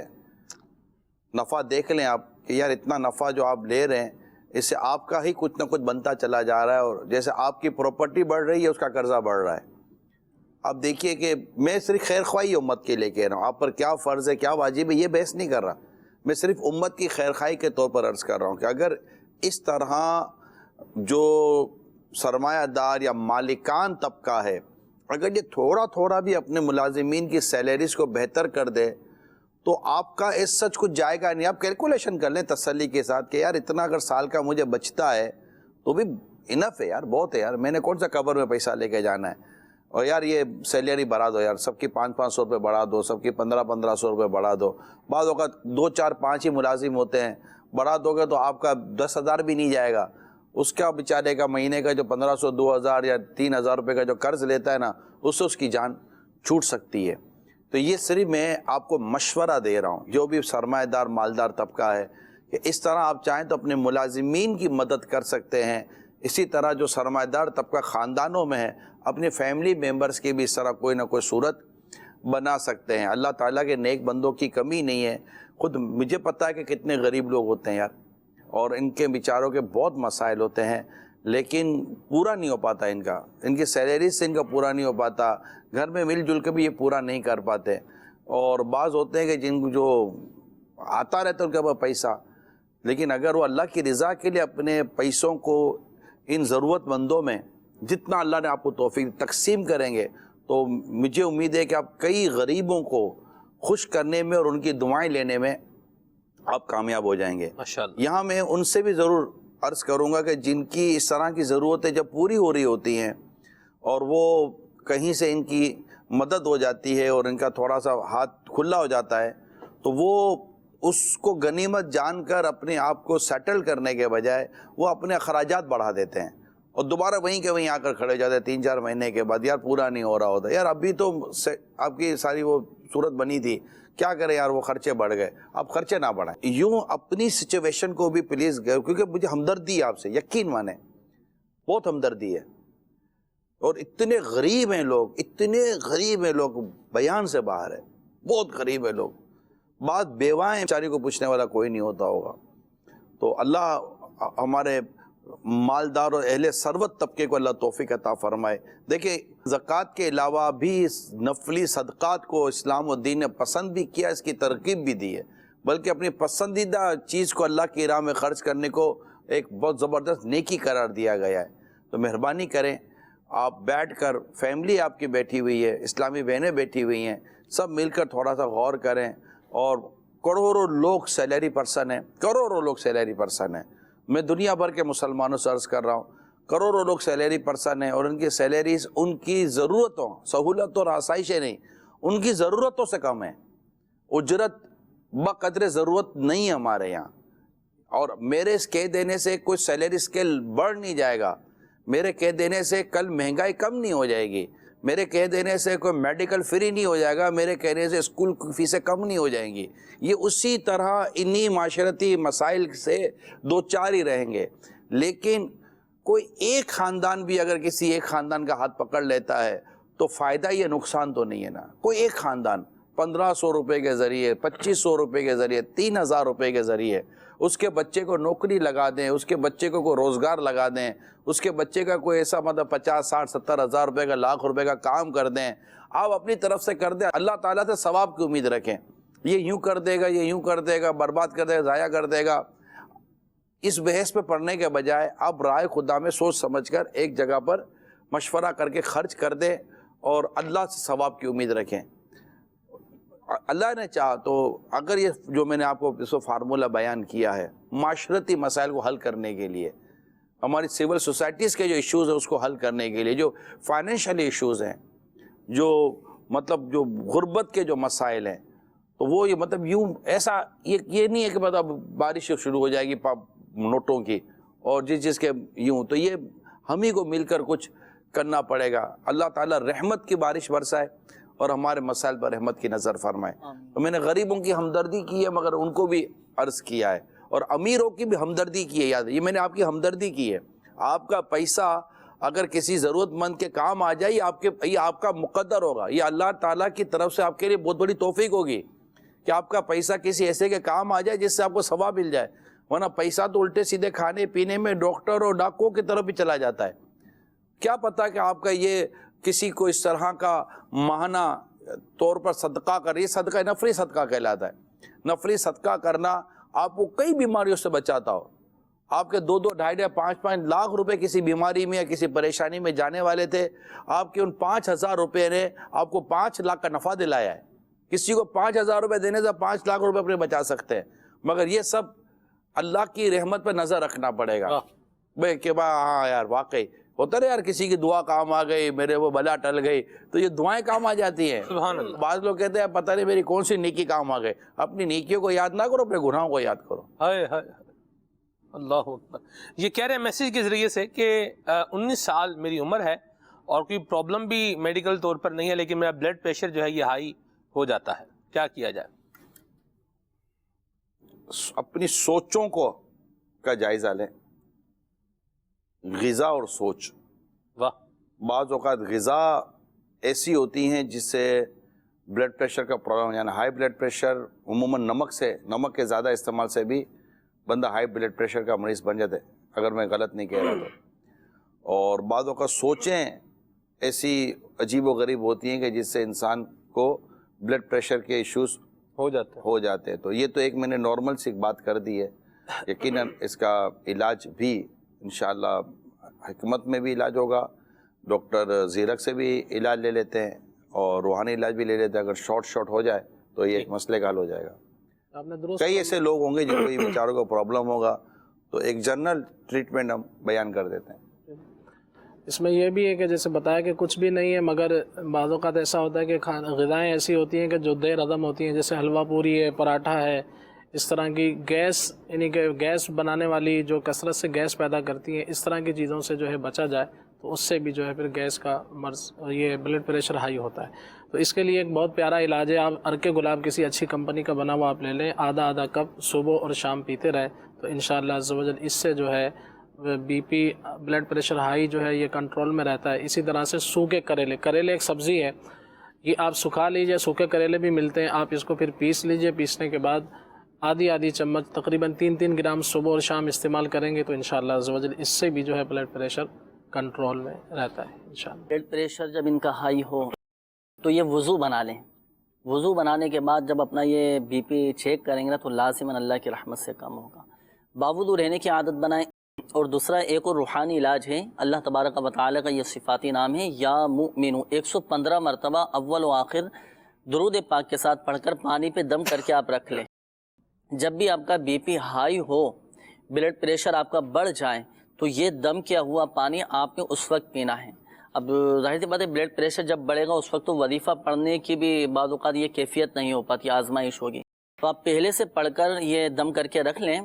نفع دیکھ لیں آپ کہ یار اتنا نفع جو آپ لے رہے ہیں اس سے آپ کا ہی کچھ نہ کچھ بنتا چلا جا رہا ہے، اور جیسے آپ کی پراپرٹی بڑھ رہی ہے اس کا قرضہ بڑھ رہا ہے. اب دیکھیے کہ میں صرف خیر خواہی امت کے لیے کہہ رہا ہوں، آپ پر کیا فرض ہے کیا واجب ہے یہ بحث نہیں کر رہا. میں صرف امت کی خیر خواہی کے طور پر عرض کر رہا ہوں کہ اگر اس طرح جو سرمایہ دار یا مالکان طبقہ ہے اگر یہ تھوڑا تھوڑا بھی اپنے ملازمین کی سیلریز کو بہتر کر دے تو آپ کا اس سچ کچھ جائے گا نہیں. آپ کیلکولیشن کر لیں تسلی کے ساتھ کہ یار اتنا اگر سال کا مجھے بچتا ہے تو بھی انف ہے یار، بہت ہے یار، میں نے کون سا قبر میں پیسہ لے کے جانا ہے. اور یار یہ سیلری بڑھا دو یار، سب کی 500-500 روپے بڑھا دو، سب کی 1500-1500 روپے بڑھا دو. بعض اوقات 2 4 5 ہی ملازم ہوتے ہیں، بڑھا دو گے تو آپ کا 10,000 بھی نہیں جائے گا. اس کا بیچارے کا مہینے کا جو 1500 2,000 یا 3,000 روپے کا جو قرض لیتا ہے نا اس سے اس کی جان چھوٹ سکتی ہے. تو یہ صرف میں آپ کو مشورہ دے رہا ہوں جو بھی سرمایہ دار مالدار طبقہ ہے کہ اس طرح آپ چاہیں تو اپنے ملازمین کی مدد کر سکتے ہیں. اسی طرح جو سرمایہ دار طبقہ خاندانوں میں ہے اپنے فیملی ممبرز کی بھی اس طرح کوئی نہ کوئی صورت بنا سکتے ہیں. اللہ تعالیٰ کے نیک بندوں کی کمی نہیں ہے. خود مجھے پتہ ہے کہ کتنے غریب لوگ ہوتے ہیں یار، اور ان کے بیچاروں کے بہت مسائل ہوتے ہیں لیکن پورا نہیں ہو پاتا ان کی سیلریز سے ان کا پورا نہیں ہو پاتا. گھر میں مل جل کے بھی یہ پورا نہیں کر پاتے. اور بعض ہوتے ہیں کہ جن کو جو آتا رہتا ہے ان کے پاس پیسہ، لیکن اگر وہ اللہ کی رضا کے لیے اپنے پیسوں کو ان ضرورت مندوں میں جتنا اللہ نے آپ کو توفیق تقسیم کریں گے تو مجھے امید ہے کہ آپ کئی غریبوں کو خوش کرنے میں اور ان کی دعائیں لینے میں آپ کامیاب ہو جائیں گے. ماشاءاللہ. یہاں میں ان سے بھی ضرور عرض کروں گا کہ جن کی اس طرح کی ضرورتیں جب پوری ہو رہی ہوتی ہیں اور وہ کہیں سے ان کی مدد ہو جاتی ہے اور ان کا تھوڑا سا ہاتھ کھلا ہو جاتا ہے تو وہ اس کو غنیمت جان کر اپنے آپ کو سیٹل کرنے کے بجائے وہ اپنے اخراجات بڑھا دیتے ہیں اور دوبارہ وہیں کے وہیں آ کر کھڑے ہو جاتے ہیں 3 4 مہینے کے بعد. یار پورا نہیں ہو رہا ہوتا، یار ابھی تو آپ کی ساری وہ صورت بنی تھی، کیا کریں یار وہ خرچے بڑھ گئے. آپ خرچے نہ بڑھائیں. یوں اپنی سچویشن کو بھی پلیز گئے، کیونکہ مجھے ہمدردی ہے آپ سے، یقین مانیں بہت ہمدردی ہے. اور اتنے غریب ہیں لوگ بیان سے باہر ہے، بہت غریب ہیں لوگ. بعض بیوائیں بیچاری کو پوچھنے والا کوئی نہیں ہوتا ہوگا. تو اللہ ہمارے مالدار اور اہل ثروت طبقے کو اللہ توفیق عطا فرمائے. دیکھیں زکوٰۃ کے علاوہ بھی نفلی صدقات کو اسلام و دین نے پسند بھی کیا، اس کی ترغیب بھی دی ہے، بلکہ اپنی پسندیدہ چیز کو اللہ کی راہ میں خرچ کرنے کو ایک بہت زبردست نیکی قرار دیا گیا ہے. تو مہربانی کریں، آپ بیٹھ کر، فیملی آپ کی بیٹھی ہوئی ہے، اسلامی بہنیں بیٹھی ہوئی ہیں، سب مل کر تھوڑا سا غور کریں. اور کروڑوں لوگ سیلری پرسن ہیں، میں دنیا بھر کے مسلمانوں سے عرض کر رہا ہوں، کروڑوں لوگ سیلری پرسن ہیں اور ان کی سیلریز ان کی ضرورتوں، سہولتوں اور آسائشیں نہیں، ان کی ضرورتوں سے کم ہے. اجرت بقدر ضرورت نہیں ہے ہمارے یہاں. اور میرے اس کہہ دینے سے کوئی سیلری اسکیل بڑھ نہیں جائے گا، میرے کہہ دینے سے کل مہنگائی کم نہیں ہو جائے گی، میرے کہہ دینے سے کوئی میڈیکل فری نہیں ہو جائے گا، میرے کہنے سے اسکول کی فیسیں کم نہیں ہو جائیں گی. یہ اسی طرح انہی معاشرتی مسائل سے دو چار ہی رہیں گے. لیکن کوئی ایک خاندان بھی اگر کسی ایک خاندان کا ہاتھ پکڑ لیتا ہے تو فائدہ یہ نقصان تو نہیں ہے نا. کوئی ایک خاندان 1500 روپے کے ذریعے، 2500 روپے کے ذریعے، 3000 روپے کے ذریعے اس کے بچے کو نوکری لگا دیں، اس کے بچے کو کوئی روزگار لگا دیں، اس کے بچے کا کوئی ایسا مطلب 50 60 70 ہزار روپے کا، لاکھ روپے کا کام کر دیں، آپ اپنی طرف سے کر دیں، اللہ تعالیٰ سے ثواب کی امید رکھیں. یہ یوں کر دے گا، یہ یوں کر دے گا، برباد کر دے گا، ضائع کر دے گا، اس بحث پہ پڑھنے کے بجائے آپ رائے خدا میں سوچ سمجھ کر ایک جگہ پر مشورہ کر کے خرچ کر دیں اور اللہ سے ثواب کی امید رکھیں. اللہ نے چاہا تو اگر یہ جو میں نے آپ کو اس فارمولہ بیان کیا ہے معاشرتی مسائل کو حل کرنے کے لیے، ہماری سول سوسائٹیز کے جو ایشوز ہیں اس کو حل کرنے کے لیے، جو فائنینشلی ایشوز ہیں، جو مطلب جو غربت کے جو مسائل ہیں، تو وہ یہ مطلب یوں ایسا یہ نہیں ہے کہ مطلب بارش شروع ہو جائے گی نوٹوں کی اور جس چیز کے یوں، تو یہ ہم ہی کو مل کر کچھ کرنا پڑے گا. اللہ تعالیٰ رحمت کی بارش برسائے اور ہمارے مسائل پر رحمت کی نظر فرمائے. تو میں نے غریبوں کی ہمدردی کی ہے مگر ان کو بھی عرض کیا ہے، اور امیروں کی بھی ہمدردی کی ہے. یاد ہے یہ میں نے آپ کی ہمدردی کی ہے. آپ کا پیسہ اگر کسی ضرورت مند کے کام آ جائے یہ آپ کا مقدر ہوگا، یہ اللہ تعالیٰ کی طرف سے آپ کے لیے بہت بڑی توفیق ہوگی کہ آپ کا پیسہ کسی ایسے کے کام آ جائے جس سے آپ کو ثواب مل جائے. ورنہ پیسہ تو الٹے سیدھے کھانے پینے میں ڈاکٹر اور ڈاکوؤں کی طرف بھی چلا جاتا ہے. کیا پتا کہ آپ کا یہ کسی کو اس طرح کا ماہانہ طور پر صدقہ کر، یہ صدقہ نفلی صدقہ کہلاتا ہے. نفلی صدقہ کرنا آپ کو کئی بیماریوں سے بچاتا ہو. آپ کے 2 2.5 5 لاکھ روپے کسی بیماری میں یا کسی پریشانی میں جانے والے تھے، آپ کے ان 5000 روپے نے آپ کو 5 لاکھ کا نفع دلایا ہے. کسی کو 5000 روپے دینے سے 5 لاکھ روپے اپنے بچا سکتے ہیں. مگر یہ سب اللہ کی رحمت پہ نظر رکھنا پڑے گا بھائی کہ ہاں یار واقعی ہوتا نا یار، کسی کی دعا کام آ گئی، میرے وہ بلا ٹل گئی، تو یہ دعائیں کام آ جاتی ہیں. سبحان اللہ. بعض لوگ کہتے ہیں پتہ نہیں میری کون سی نیکی کام آ گئی. اپنی نیکیوں کو یاد نہ کرو، اپنے گناہوں کو یاد کرو. ہائے ہائے اللہ اکبر. یہ کہہ رہے ہیں میسیج کے ذریعے سے کہ 19 سال میری عمر ہے اور کوئی پرابلم بھی میڈیکل طور پر نہیں ہے، لیکن میرا بلڈ پریشر جو ہے یہ ہائی ہو جاتا ہے، کیا کیا جائے؟ اپنی سوچوں کا جائزہ لیں. غذا اور سوچ. واہ. بعض اوقات غذا ایسی ہوتی ہیں جس سے بلڈ پریشر کا پرابلم، یعنی ہائی بلڈ پریشر عموماً نمک کے زیادہ استعمال سے بھی بندہ ہائی بلڈ پریشر کا مریض بن جاتا ہے، اگر میں غلط نہیں کہہ رہا تو. اور بعض اوقات سوچیں ایسی عجیب و غریب ہوتی ہیں کہ جس سے انسان کو بلڈ پریشر کے ایشوز ہو جاتے ہیں. تو یہ تو ایک میں نے نارمل سی بات کر دی ہے. یقیناً اس کا علاج بھی انشاءاللہ حکمت میں بھی علاج ہوگا، ڈاکٹر زیرک سے بھی علاج لے لیتے ہیں اور روحانی علاج بھی لے لیتے ہیں. اگر شارٹ ہو جائے تو یہ ایک مسئلے کا حل ہو جائے گا. کئی ایسے لوگ ہوں گے جن کو یہ بیچاروں کو پرابلم ہوگا تو ایک جنرل ٹریٹمنٹ ہم بیان کر دیتے ہیں. اس میں یہ بھی ہے کہ جیسے بتایا کہ کچھ بھی نہیں ہے، مگر بعض اوقات ایسا ہوتا ہے کہ غذائیں ایسی ہوتی ہیں کہ جو دیر ہضم ہوتی ہیں، جیسے حلوہ پوری ہے، پراٹھا ہے، اس طرح کی گیس، یعنی کہ گیس بنانے والی جو کثرت سے گیس پیدا کرتی ہیں، اس طرح کی چیزوں سے جو ہے بچا جائے تو اس سے بھی جو ہے پھر گیس کا مرض، یہ بلڈ پریشر ہائی ہوتا ہے. تو اس کے لیے ایک بہت پیارا علاج ہے. آپ عرق گلاب کسی اچھی کمپنی کا بنا ہوا آپ لے لیں، آدھا کپ صبح اور شام پیتے رہیں تو انشاءاللہ عز و جل اس سے جو ہے B P, blood pressure high جو ہے یہ کنٹرول میں رہتا ہے. اسی طرح سے سوکھے کریلے ایک سبزی ہے، یہ آپ سکھا لیجئے، سوکھے کریلے بھی ملتے ہیں، آپ اس کو پھر پیس لیجئے. پیسنے کے بعد آدھی چمچ تقریباً 3 گرام صبح اور شام استعمال کریں گے تو انشاءاللہ عز و جل اس سے بھی جو ہے بلڈ پریشر کنٹرول میں رہتا ہے انشاءاللہ. بلڈ پریشر جب ان کا ہائی ہو تو یہ وضو بنا لیں. وضو بنانے کے بعد جب اپنا یہ بی پی چیک کریں گے نا تو لازماً اللہ کی رحمت سے کم ہوگا. باوضو رہنے کی عادت بنائیں. اور دوسرا ایک اور روحانی علاج ہے، اللہ تبارک و تعالی کا یہ صفاتی نام ہے یا مؤمنو. 115 مرتبہ اول و آخر درود پاک کے ساتھ پڑھ کر پانی پہ دم کر کے آپ رکھ لیں. جب بھی آپ کا be P high who, blood pressure آپ کا بڑھ جائے تو یہ دم کیا ہوا پانی آپ نے اس وقت پینا ہے. اب ظاہر سی بات ہے بلڈ پریشر جب بڑھے گا اس وقت تو وظیفہ پڑھنے کی بھی بعض اوقات یہ کیفیت نہیں ہو پاتی, آزمائش ہوگی. تو آپ پہلے سے پڑھ کر یہ دم کر کے رکھ لیں,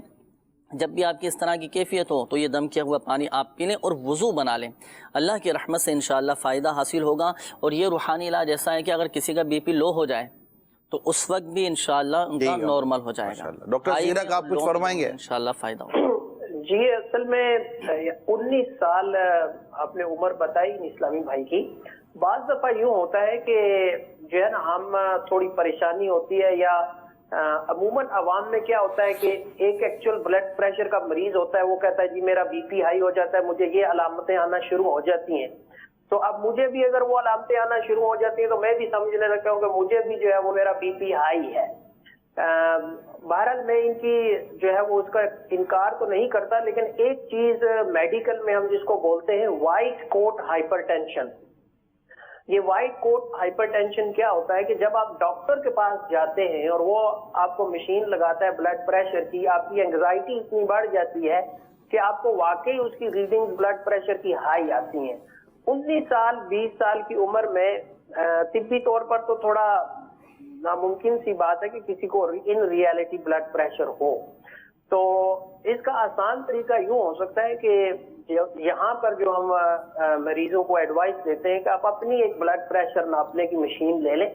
جب بھی آپ کی اس طرح کی کیفیت ہو تو یہ دم کیا ہوا پانی آپ پی لیں اور وضو بنا لیں. اللہ کی رحمت سے انشاءاللہ فائدہ حاصل ہوگا. اور یہ روحانی علاج ایسا ہے کہ اگر کسی کا بی پی لو ہو جائے تو اس وقت بھی انشاءاللہ ان کا نارمل ہو جائے گا. ڈاکٹر سیرک آپ کچھ فرمائیں گے؟ انشاءاللہ فائدہ ہوگا. جی اصل میں 19 سال آپ نے عمر بتائی اسلامی بھائی کی. بعض دفعہ یوں ہوتا ہے کہ جو ہے نا ہم تھوڑی پریشانی ہوتی ہے, یا عموماً عوام میں کیا ہوتا ہے کہ ایک ایکچوئل بلڈ پریشر کا مریض ہوتا ہے, وہ کہتا ہے جی میرا بی پی ہائی ہو جاتا ہے, مجھے یہ علامتیں آنا شروع ہو جاتی ہیں. تو اب مجھے بھی اگر وہ علامتیں آنا شروع ہو جاتی ہیں تو میں بھی سمجھنے لگتا ہوں کہ مجھے بھی جو ہے وہ میرا بی پی ہائی ہے. بہرحال میں ان کی جو ہے وہ اس کا انکار تو نہیں کرتا, لیکن ایک چیز میڈیکل میں ہم جس کو بولتے ہیں وائٹ کوٹ ہائپر ٹینشن. یہ وائٹ کوٹ ہائپر ٹینشن کیا ہوتا ہے کہ جب آپ ڈاکٹر کے پاس جاتے ہیں اور وہ آپ کو مشین لگاتا ہے بلڈ پریشر کی, آپ کی انگزائٹی اتنی بڑھ جاتی ہے کہ آپ کو واقعی اس کی ریڈنگ بلڈ پریشر کی ہائی آتی ہیں. 19 سال 20 سال کی عمر میں طبی طور پر تو تھوڑا ناممکن سی بات ہے کہ کسی کو ان ریالٹی بلڈ پریشر ہو. تو اس کا آسان طریقہ یوں ہو سکتا ہے کہ یہاں پر جو ہم مریضوں کو ایڈوائس دیتے ہیں کہ آپ اپنی ایک بلڈ پریشر ناپنے کی مشین لے لیں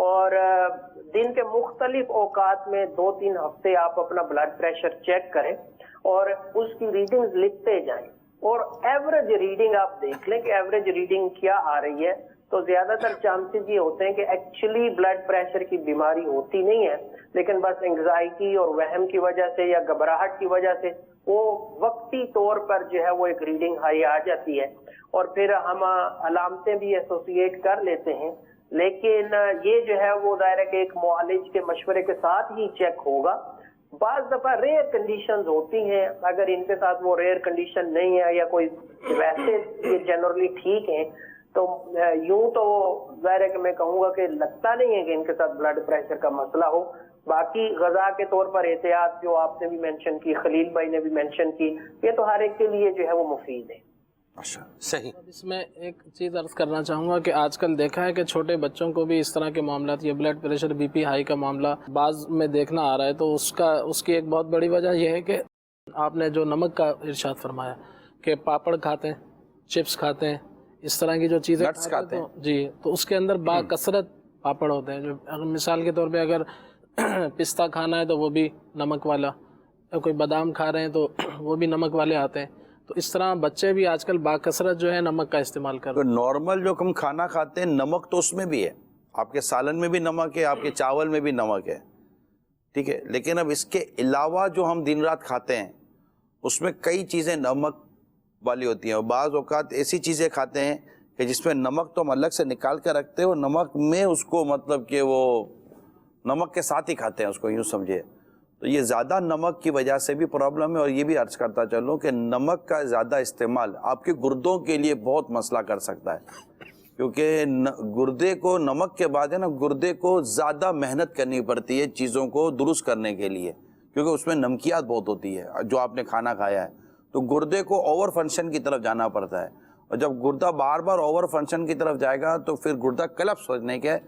اور دن کے مختلف اوقات میں 2-3 ہفتے آپ اپنا بلڈ پریشر چیک کریں اور اس کی ریڈنگ لکھتے جائیں, اور ایوریج ریڈنگ آپ دیکھ لیں کہ ایوریج ریڈنگ کیا آ رہی ہے. تو زیادہ تر چانسز یہ ہوتے ہیں کہ ایکچولی بلڈ پریشر کی بیماری ہوتی نہیں ہے, لیکن بس انگزائٹی اور وہم کی وجہ سے یا گھبراہٹ کی وجہ سے وہ وقتی طور پر جو ہے وہ ایک ریڈنگ ہائی آ جاتی ہے, اور پھر ہم علامتیں بھی ایسوسیٹ کر لیتے ہیں. لیکن یہ جو ہے وہ ظاہر ہے کہ ایک معالج کے مشورے کے ساتھ ہی چیک ہوگا. بعض دفعہ ریئر کنڈیشنز ہوتی ہیں, اگر ان کے ساتھ وہ ریئر کنڈیشن نہیں ہے یا کوئی ویسے یہ جنرلی ٹھیک ہیں تو یوں تو ظاہر ہے کہ میں کہوں گا کہ لگتا نہیں ہے کہ ان کے ساتھ بلڈ پریشر کا مسئلہ ہو. باقی غذا کے طور پر احتیاط جو آپ نے بھی مینشن کی, خلیل بھائی نے بھی مینشن کی, یہ تو ہر ایک کے لیے جو ہے وہ مفید ہے. صحیح. اس میں ایک چیز عرض کرنا چاہوں گا کہ آج کل دیکھا ہے کہ چھوٹے بچوں کو بھی اس طرح کے معاملات, یہ blood pressure B P high کا معاملہ بعض میں دیکھنا آ رہا ہے. تو اس کی ایک بہت بڑی وجہ یہ ہے کہ آپ نے جو نمک کا ارشاد فرمایا کہ پاپڑ کھاتے ہیں, چپس کھاتے ہیں, اس طرح کی جو چیزیں کھاتے ہیں جی, تو اس کے اندر با کثرت پاپڑ ہوتے ہیں. جو مثال کے طور پہ اگر پستہ کھانا ہے تو وہ بھی نمک والا, کوئی بادام کھا رہے ہیں تو وہ بھی نمک والے آتے ہیں. تو اس طرح بچے بھی آج کل با کثرت جو ہے نمک کا استعمال کر رہے ہیں. نارمل جو ہم کھانا کھاتے ہیں نمک تو اس میں بھی ہے, آپ کے سالن میں بھی نمک ہے, آپ کے چاول میں بھی نمک ہے, ٹھیک ہے. لیکن اب اس کے علاوہ جو ہم دن رات کھاتے ہیں اس میں کئی چیزیں نمک والی ہوتی ہیں, اور بعض اوقات ایسی چیزیں کھاتے ہیں کہ جس میں نمک تو ہم الگ سے نکال کے رکھتے ہیں اور نمک میں اس کو مطلب کہ وہ نمک کے ساتھ ہی کھاتے ہیں, اس کو یوں سمجھے. تو یہ زیادہ نمک کی وجہ سے بھی پرابلم ہے, اور یہ بھی عرض کرتا چلوں کہ نمک کا زیادہ استعمال آپ کے گردوں کے لیے بہت مسئلہ کر سکتا ہے, کیونکہ گردے کو نمک کے بعد ہے نا, گردے کو زیادہ محنت کرنی پڑتی ہے چیزوں کو درست کرنے کے لیے, کیونکہ اس میں نمکیات بہت ہوتی ہے جو آپ نے کھانا کھایا ہے. تو گردے کو اوور فنکشن کی طرف جانا پڑتا ہے, اور جب گردہ بار بار اوور فنکشن کی طرف جائے گا تو پھر گردہ کلپس ہونے کے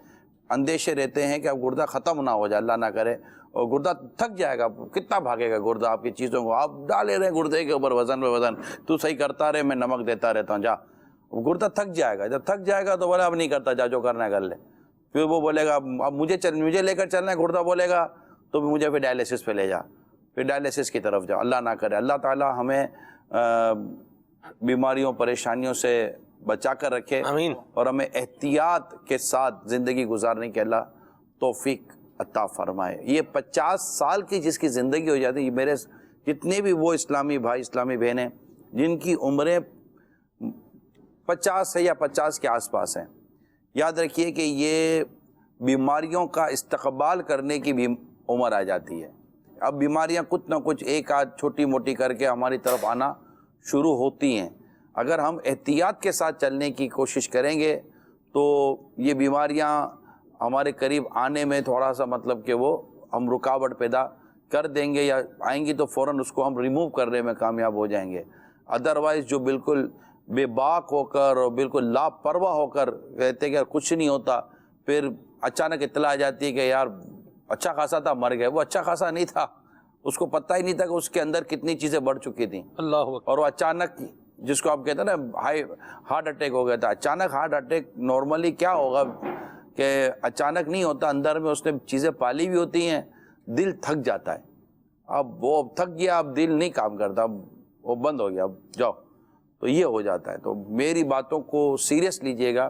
اندیشے رہتے ہیں کہ اب گردہ ختم نہ ہو جائے, اللہ نہ کرے, اور گردہ تھک جائے گا. کتنا بھاگے گا گردہ آپ کی چیزوں کو, آپ ڈالے رہے گردے کے اوپر وزن پہ وزن, تو صحیح کرتا رہے میں نمک دیتا رہتا ہوں, جا. گردہ تھک جائے گا, جب تھک جائے گا تو بولے اب نہیں کرتا, جا جو کرنا ہے کر لے. پھر وہ بولے گا اب مجھے لے کر چلنا ہے, گردہ بولے گا تو مجھے پھر ڈائلیسس پہ لے جا, پھر ڈائلیسس کی طرف جا. اللہ نہ کرے, اللہ تعالیٰ ہمیں بیماریوں پریشانیوں سے بچا کر رکھے, آمین, اور ہمیں احتیاط کے ساتھ زندگی گزارنے کے اللہ توفیق عطا فرمائے. یہ 50 سال کی جس کی زندگی ہو جاتی ہے, میرے جتنے بھی وہ اسلامی بھائی اسلامی بہنیں جن کی عمریں 50 ہے یا 50 کے آس پاس ہیں, یاد رکھیے کہ یہ بیماریوں کا استقبال کرنے کی بھی عمر آ جاتی ہے. اب بیماریاں کچھ نہ کچھ ایک آدھ چھوٹی موٹی کر کے ہماری طرف آنا شروع ہوتی ہیں. اگر ہم احتیاط کے ساتھ چلنے کی کوشش کریں گے تو یہ بیماریاں ہمارے قریب آنے میں تھوڑا سا مطلب کہ وہ ہم رکاوٹ پیدا کر دیں گے, یا آئیں گی تو فوراً اس کو ہم ریموو کرنے میں کامیاب ہو جائیں گے. ادروائز جو بالکل بے باک ہو کر اور بالکل لاپرواہ ہو کر کہتے کہ کچھ نہیں ہوتا، پھر اچانک اطلاع آ جاتی ہے کہ یار اچھا خاصا تھا مر گئے. وہ اچھا خاصا نہیں تھا، اس کو پتہ ہی نہیں تھا کہ اس کے اندر کتنی چیزیں بڑھ چکی تھیں. اللہ اکبر. اور وہ اچانک، جس کو آپ کہتے ہیں نا ہارٹ اٹیک ہو گیا تھا. اچانک ہارٹ اٹیک نارملی کیا ہوگا کہ اچانک نہیں ہوتا، اندر میں اس نے چیزیں پالی ہوئی ہوتی ہیں، دل تھک جاتا ہے. اب وہ تھک گیا، اب دل نہیں کام کرتا، اب وہ بند ہو گیا، اب جاؤ. تو یہ ہو جاتا ہے. تو میری باتوں کو سیریس لیجئے گا.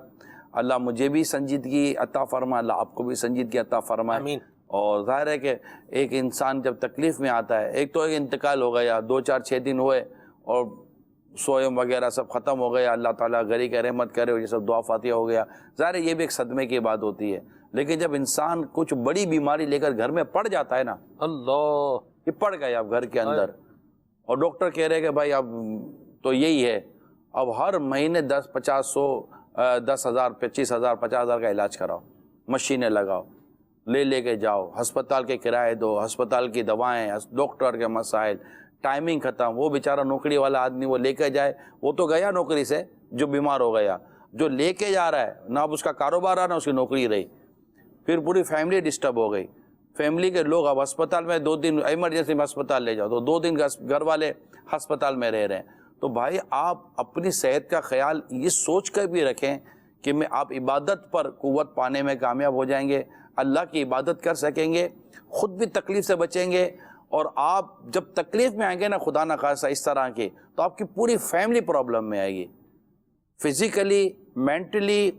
اللہ مجھے بھی سنجیدگی عطا فرمائے، اللہ آپ کو بھی سنجیدگی عطا فرمائے. آمین. اور ظاہر ہے کہ ایک انسان جب تکلیف میں آتا ہے، ایک تو ایک انتقال ہو گیا، 2-4-6 دن ہوئے اور سوئم وغیرہ سب ختم ہو گیا، اللہ تعالیٰ گھری کا رحمت کرے، اور یہ سب دعا فاتحہ ہو گیا. ظاہر ہے یہ بھی ایک صدمے کی بات ہوتی ہے. لیکن جب انسان کچھ بڑی بیماری لے کر گھر میں پڑ جاتا ہے نا، اللہ، یہ پڑ گئے اب گھر کے اندر، اور ڈاکٹر کہہ رہے کہ بھائی اب تو یہی ہے، اب ہر مہینے 10,000 25,000 50,000 کا علاج کراؤ، مشینیں لگاؤ، لے کے جاؤ، ہسپتال کے کرائے دو، ہسپتال کی دوائیں، ڈاکٹر کے مسائل، ٹائمنگ ختم. وہ بیچارہ نوکری والا آدمی وہ لے کے جائے، وہ تو گیا نوکری سے جو بیمار ہو گیا، جو لے کے جا رہا ہے نہ اب اس کا کاروبار رہا نہ اس کی نوکری رہی. پھر پوری فیملی ڈسٹرب ہو گئی. فیملی کے لوگ اب ہسپتال میں 2 دن ایمرجنسی میں ہسپتال لے جاؤ تو 2 دن گھر والے ہسپتال میں رہ رہے ہیں. تو بھائی آپ اپنی صحت کا خیال یہ سوچ کر بھی رکھیں کہ آپ عبادت پر قوت پانے میں کامیاب ہو جائیں گے، اللہ کی عبادت کر سکیں گے، خود بھی تکلیف سے بچیں گے. اور آپ جب تکلیف میں آئیں گے نا خدا نہ خواستہ اس طرح کی، تو آپ کی پوری فیملی پرابلم میں آئے گی، فزیکلی، مینٹلی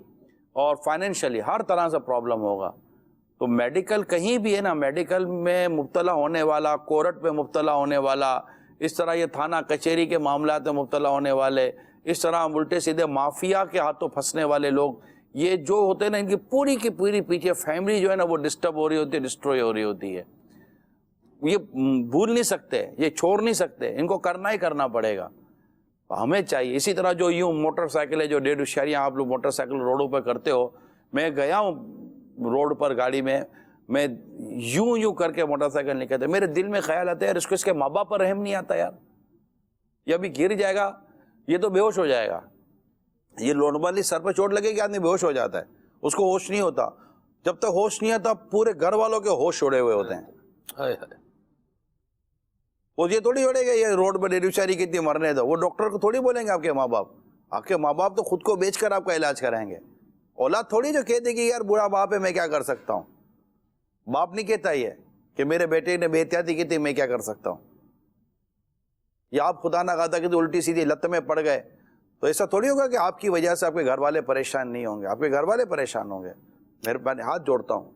اور فائنینشلی ہر طرح سے پرابلم ہوگا. تو میڈیکل کہیں بھی ہے نا، میڈیکل میں مبتلا ہونے والا، کورٹ میں مبتلا ہونے والا، اس طرح یہ تھانہ کچہری کے معاملات میں مبتلا ہونے والے، اس طرح الٹے سیدھے مافیا کے ہاتھوں پھنسنے والے لوگ، یہ جو ہوتے ہیں نا ان کی پوری پیچھے فیملی جو ہے نا وہ ڈسٹرب ہو رہی ہوتی ہے، ڈسٹروائے ہو رہی ہوتی ہے. یہ بھول نہیں سکتے، یہ چھوڑ نہیں سکتے، ان کو کرنا ہی کرنا پڑے گا. ہمیں چاہیے اسی طرح جو یوں موٹر سائیکل ہے، جو 1.5 شہریاں آپ لوگ موٹر سائیکل روڈوں پہ کرتے ہو، میں گیا ہوں روڈ پر گاڑی میں یوں کر کے موٹر سائیکل نکلتے، میرے دل میں خیال آتا ہے یار اس کے ماں باپ پر رحم نہیں آتا، یار یہ ابھی گر جائے گا، یہ تو بے ہوش ہو جائے گا. یہ نارملی سر پہ چوٹ لگے گی آدمی بے ہوش ہو جاتا ہے، اس کو ہوش نہیں ہوتا. جب تک ہوش نہیں آتا پورے گھر والوں کے ہوش اڑے ہوئے ہوتے ہیں. وہ یہ تھوڑی اڑے گا یہ روڈ پہ ڈیڈوشاری کتنی مرنے دو، وہ ڈاکٹر کو تھوڑی بولیں گے آپ کے ماں باپ. آپ کے ماں باپ تو خود کو بیچ کر آپ کا علاج کرائیں گے. اولاد تھوڑی جو کہتے کہ یار بوڑھا باپ ہے میں کیا کر سکتا ہوں. باپ نہیں کہتا یہ کہ میرے بیٹے نے بے احتیاطی کی تھی میں کیا کر سکتا ہوں. یا آپ خدا نہ خواستہ کہ الٹی سیدھی لت میں پڑ گئے تو ایسا تھوڑی ہوگا کہ آپ کی وجہ سے آپ کے گھر والے پریشان نہیں ہوں گے، آپ کے گھر والے پریشان ہوں گے. مہربانی ہاتھ جوڑتا ہوں،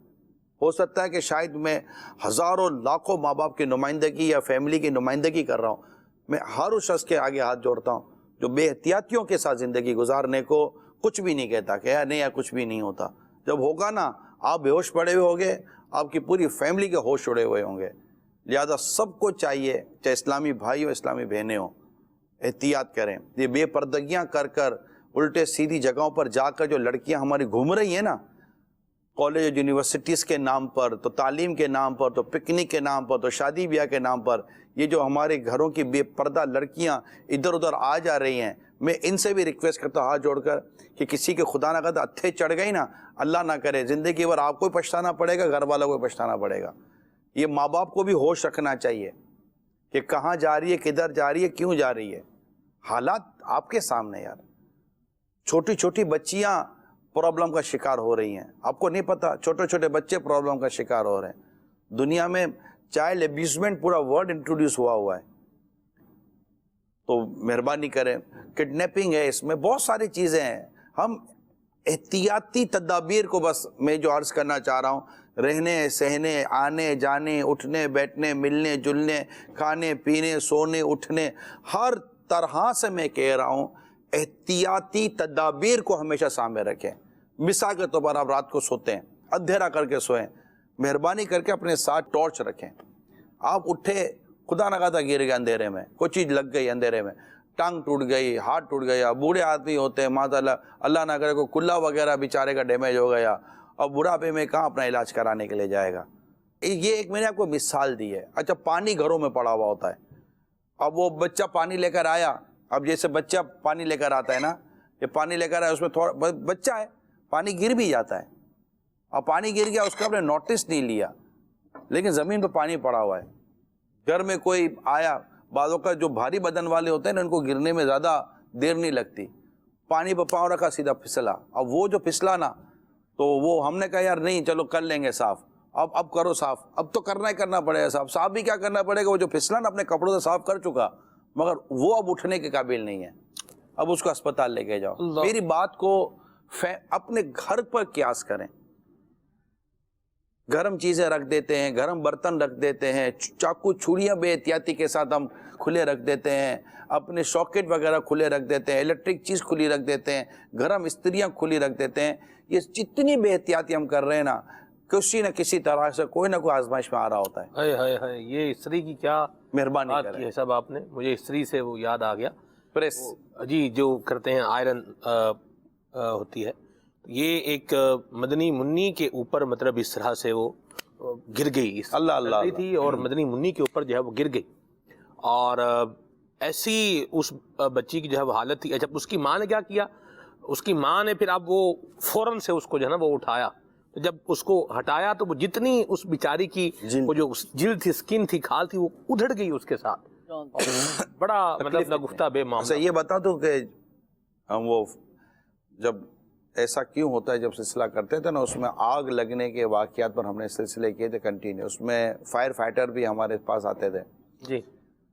ہو سکتا ہے کہ شاید میں ہزاروں لاکھوں ماں باپ کی نمائندگی یا فیملی کی نمائندگی کر رہا ہوں. میں ہر اس شخص کے آگے ہاتھ جوڑتا ہوں جو بے احتیاطیوں کے ساتھ زندگی گزارنے کو کچھ بھی نہیں کہتا کہ نہیں یا کچھ بھی نہیں ہوتا. جب ہوگا نا آپ بے ہوش پڑے ہوئے ہوگے، آپ کی پوری فیملی کے ہوش اڑے ہوئے ہوں گے. لہذا سب کو چاہیے، چاہے اسلامی بھائی ہو اسلامی بہنیں ہوں، احتیاط کریں. یہ بے پردگیاں کر الٹے سیدھی جگہوں پر جا کر جو لڑکیاں ہماری گھوم رہی ہیں نا، کالج یونیورسٹیز کے نام پر، تو تعلیم کے نام پر، تو پکنک کے نام پر، تو شادی بیاہ کے نام پر، یہ جو ہمارے گھروں کی بے پردہ لڑکیاں ادھر ادھر آ جا رہی ہیں، میں ان سے بھی ریکویسٹ کرتا ہوں ہاتھ جوڑ کر کہ کسی کے خدا نہ کرے اتھے چڑھ گئی نا، اللہ نہ کرے زندگی بھر آپ کو پچھتانا پڑے گا، گھر والوں کو پچھتانا پڑے گا. یہ ماں باپ کو بھی ہوش رکھنا چاہیے کہ کہاں جا رہی ہے، کدھر جا رہی ہے، کیوں جا رہی ہے. حالات آپ کے سامنے یار، چھوٹی چھوٹی بچیاں پرابلم کا شکار ہو رہی ہیں. آپ کو نہیں پتا چھوٹے چھوٹے بچے پرابلم کا شکار ہو رہے ہیں. دنیا میں چائلڈ ابیوزمنٹ پورا ورڈ انٹروڈیوس ہوا ہے. تو مہربانی کریں، کڈنیپنگ ہے، اس میں بہت ساری چیزیں ہیں. ہم احتیاطی تدابیر کو بس میں جو عرض کرنا چاہ رہا ہوں، رہنے سہنے، آنے جانے، اٹھنے بیٹھنے، ملنے جلنے، کھانے پینے، سونے اٹھنے، ہر طرح سے میں کہہ رہا ہوں احتیاطی تدابیر کو ہمیشہ سامنے رکھیں. مثال کے طور پر آپ رات کو سوتے ہیں، اندھیرا کر کے سوئیں، مہربانی کر کے اپنے ساتھ ٹارچ رکھیں. آپ اٹھے خدا نہ خواستہ گر گئے اندھیرے میں، کوئی چیز لگ گئی اندھیرے میں، ٹانگ ٹوٹ گئی، ہاتھ ٹوٹ گیا، بوڑھے آدمی ہوتے ہیں ماذا اللہ نہ کرے کوئی کلا وغیرہ بیچارے کا ڈیمیج ہو گیا، اب بڑھاپے میں کہاں اپنا علاج کرانے کے لیے جائے گا. یہ ایک میں نے آپ کو مثال دی ہے. اچھا پانی گھروں میں پڑا ہوا ہوتا ہے، اب وہ بچہ پانی لے کر آیا اب جیسے بچہ پانی لے کر آتا ہے نا، یہ پانی لے کر آیا، اس میں تھوڑا بچہ ہے، پانی گر بھی جاتا ہے، اور پانی گر گیا اس کا آپ نے نوٹس نہیں لیا، لیکن زمین پہ پانی پڑا ہوا ہے. گھر میں کوئی آیا، بعضوں کا جو بھاری بدن والے ہوتے ہیں نا ان کو گرنے میں زیادہ دیر نہیں لگتی، پانی پہ پاؤں رکھا سیدھا پھسلا. اب وہ جو پھسلا نا تو وہ ہم نے کہا یار نہیں چلو کر لیں گے صاف، اب کرو صاف، اب تو کرنا ہی کرنا پڑے گا صاف. صاف بھی کیا کرنا پڑے گا، وہ جو پھسلا نا اپنے کپڑوں سے صاف کر چکا مگر وہ اب اٹھنے کے قابل نہیں ہے، اب اس کو اسپتال لے کے جاؤ. میری بات کو اپنے گھر پر قیاس کریں. گرم چیزیں رکھ دیتے ہیں، گرم برتن رکھ دیتے ہیں، چاقو چھریاں بے احتیاطی کے ساتھ ہم کھلے رکھ دیتے ہیں، اپنے ساکٹ وغیرہ کھلے رکھ دیتے ہیں، الیکٹرک چیز کھلی رکھ دیتے ہیں، گرم استریاں کھلی رکھ دیتے ہیں. یہ جتنی بے احتیاطی ہم کر رہے ہیں نا، کسی نہ کسی طرح سے کوئی نہ کوئی آزمائش میں آ رہا ہوتا ہے. ہائے یہ استری کی کیا مہربانی بات کریں. کی ہے صاحب آپ نے، مجھے استری سے وہ یاد آ گیا، پریس جی جو کرتے ہیں آئرن ہوتی ہے، یہ ایک مدنی منی کے اوپر مطلب اس طرح سے وہ گر گئی، اللہ اللہ چل رہی تھی اور مدنی منی کے اوپر جو ہے وہ گر گئی، اور ایسی اس بچی کی جو ہے وہ حالت تھی. جب اس کی ماں نے کیا کیا، اس کی ماں نے پھر اب وہ فوراً سے اس کو جو ہے نا وہ اٹھایا، تو جب اس کو ہٹایا تو وہ جتنی اس بیچاری کی وہ جو جلد تھی، سکن تھی، کھال تھی، وہ ادھڑ گئی اس کے ساتھ. بڑا مطلب نگفتہ بے معاملہ. اچھا یہ بتا دوں کہ ہم وہ جب ایسا کیوں ہوتا ہے، جب سلسلہ کرتے تھے نا اس میں آگ لگنے کے واقعات پر ہم نے سلسلے کیے تھے کنٹینیو، اس میں فائر فائٹر بھی ہمارے پاس آتے تھے. جی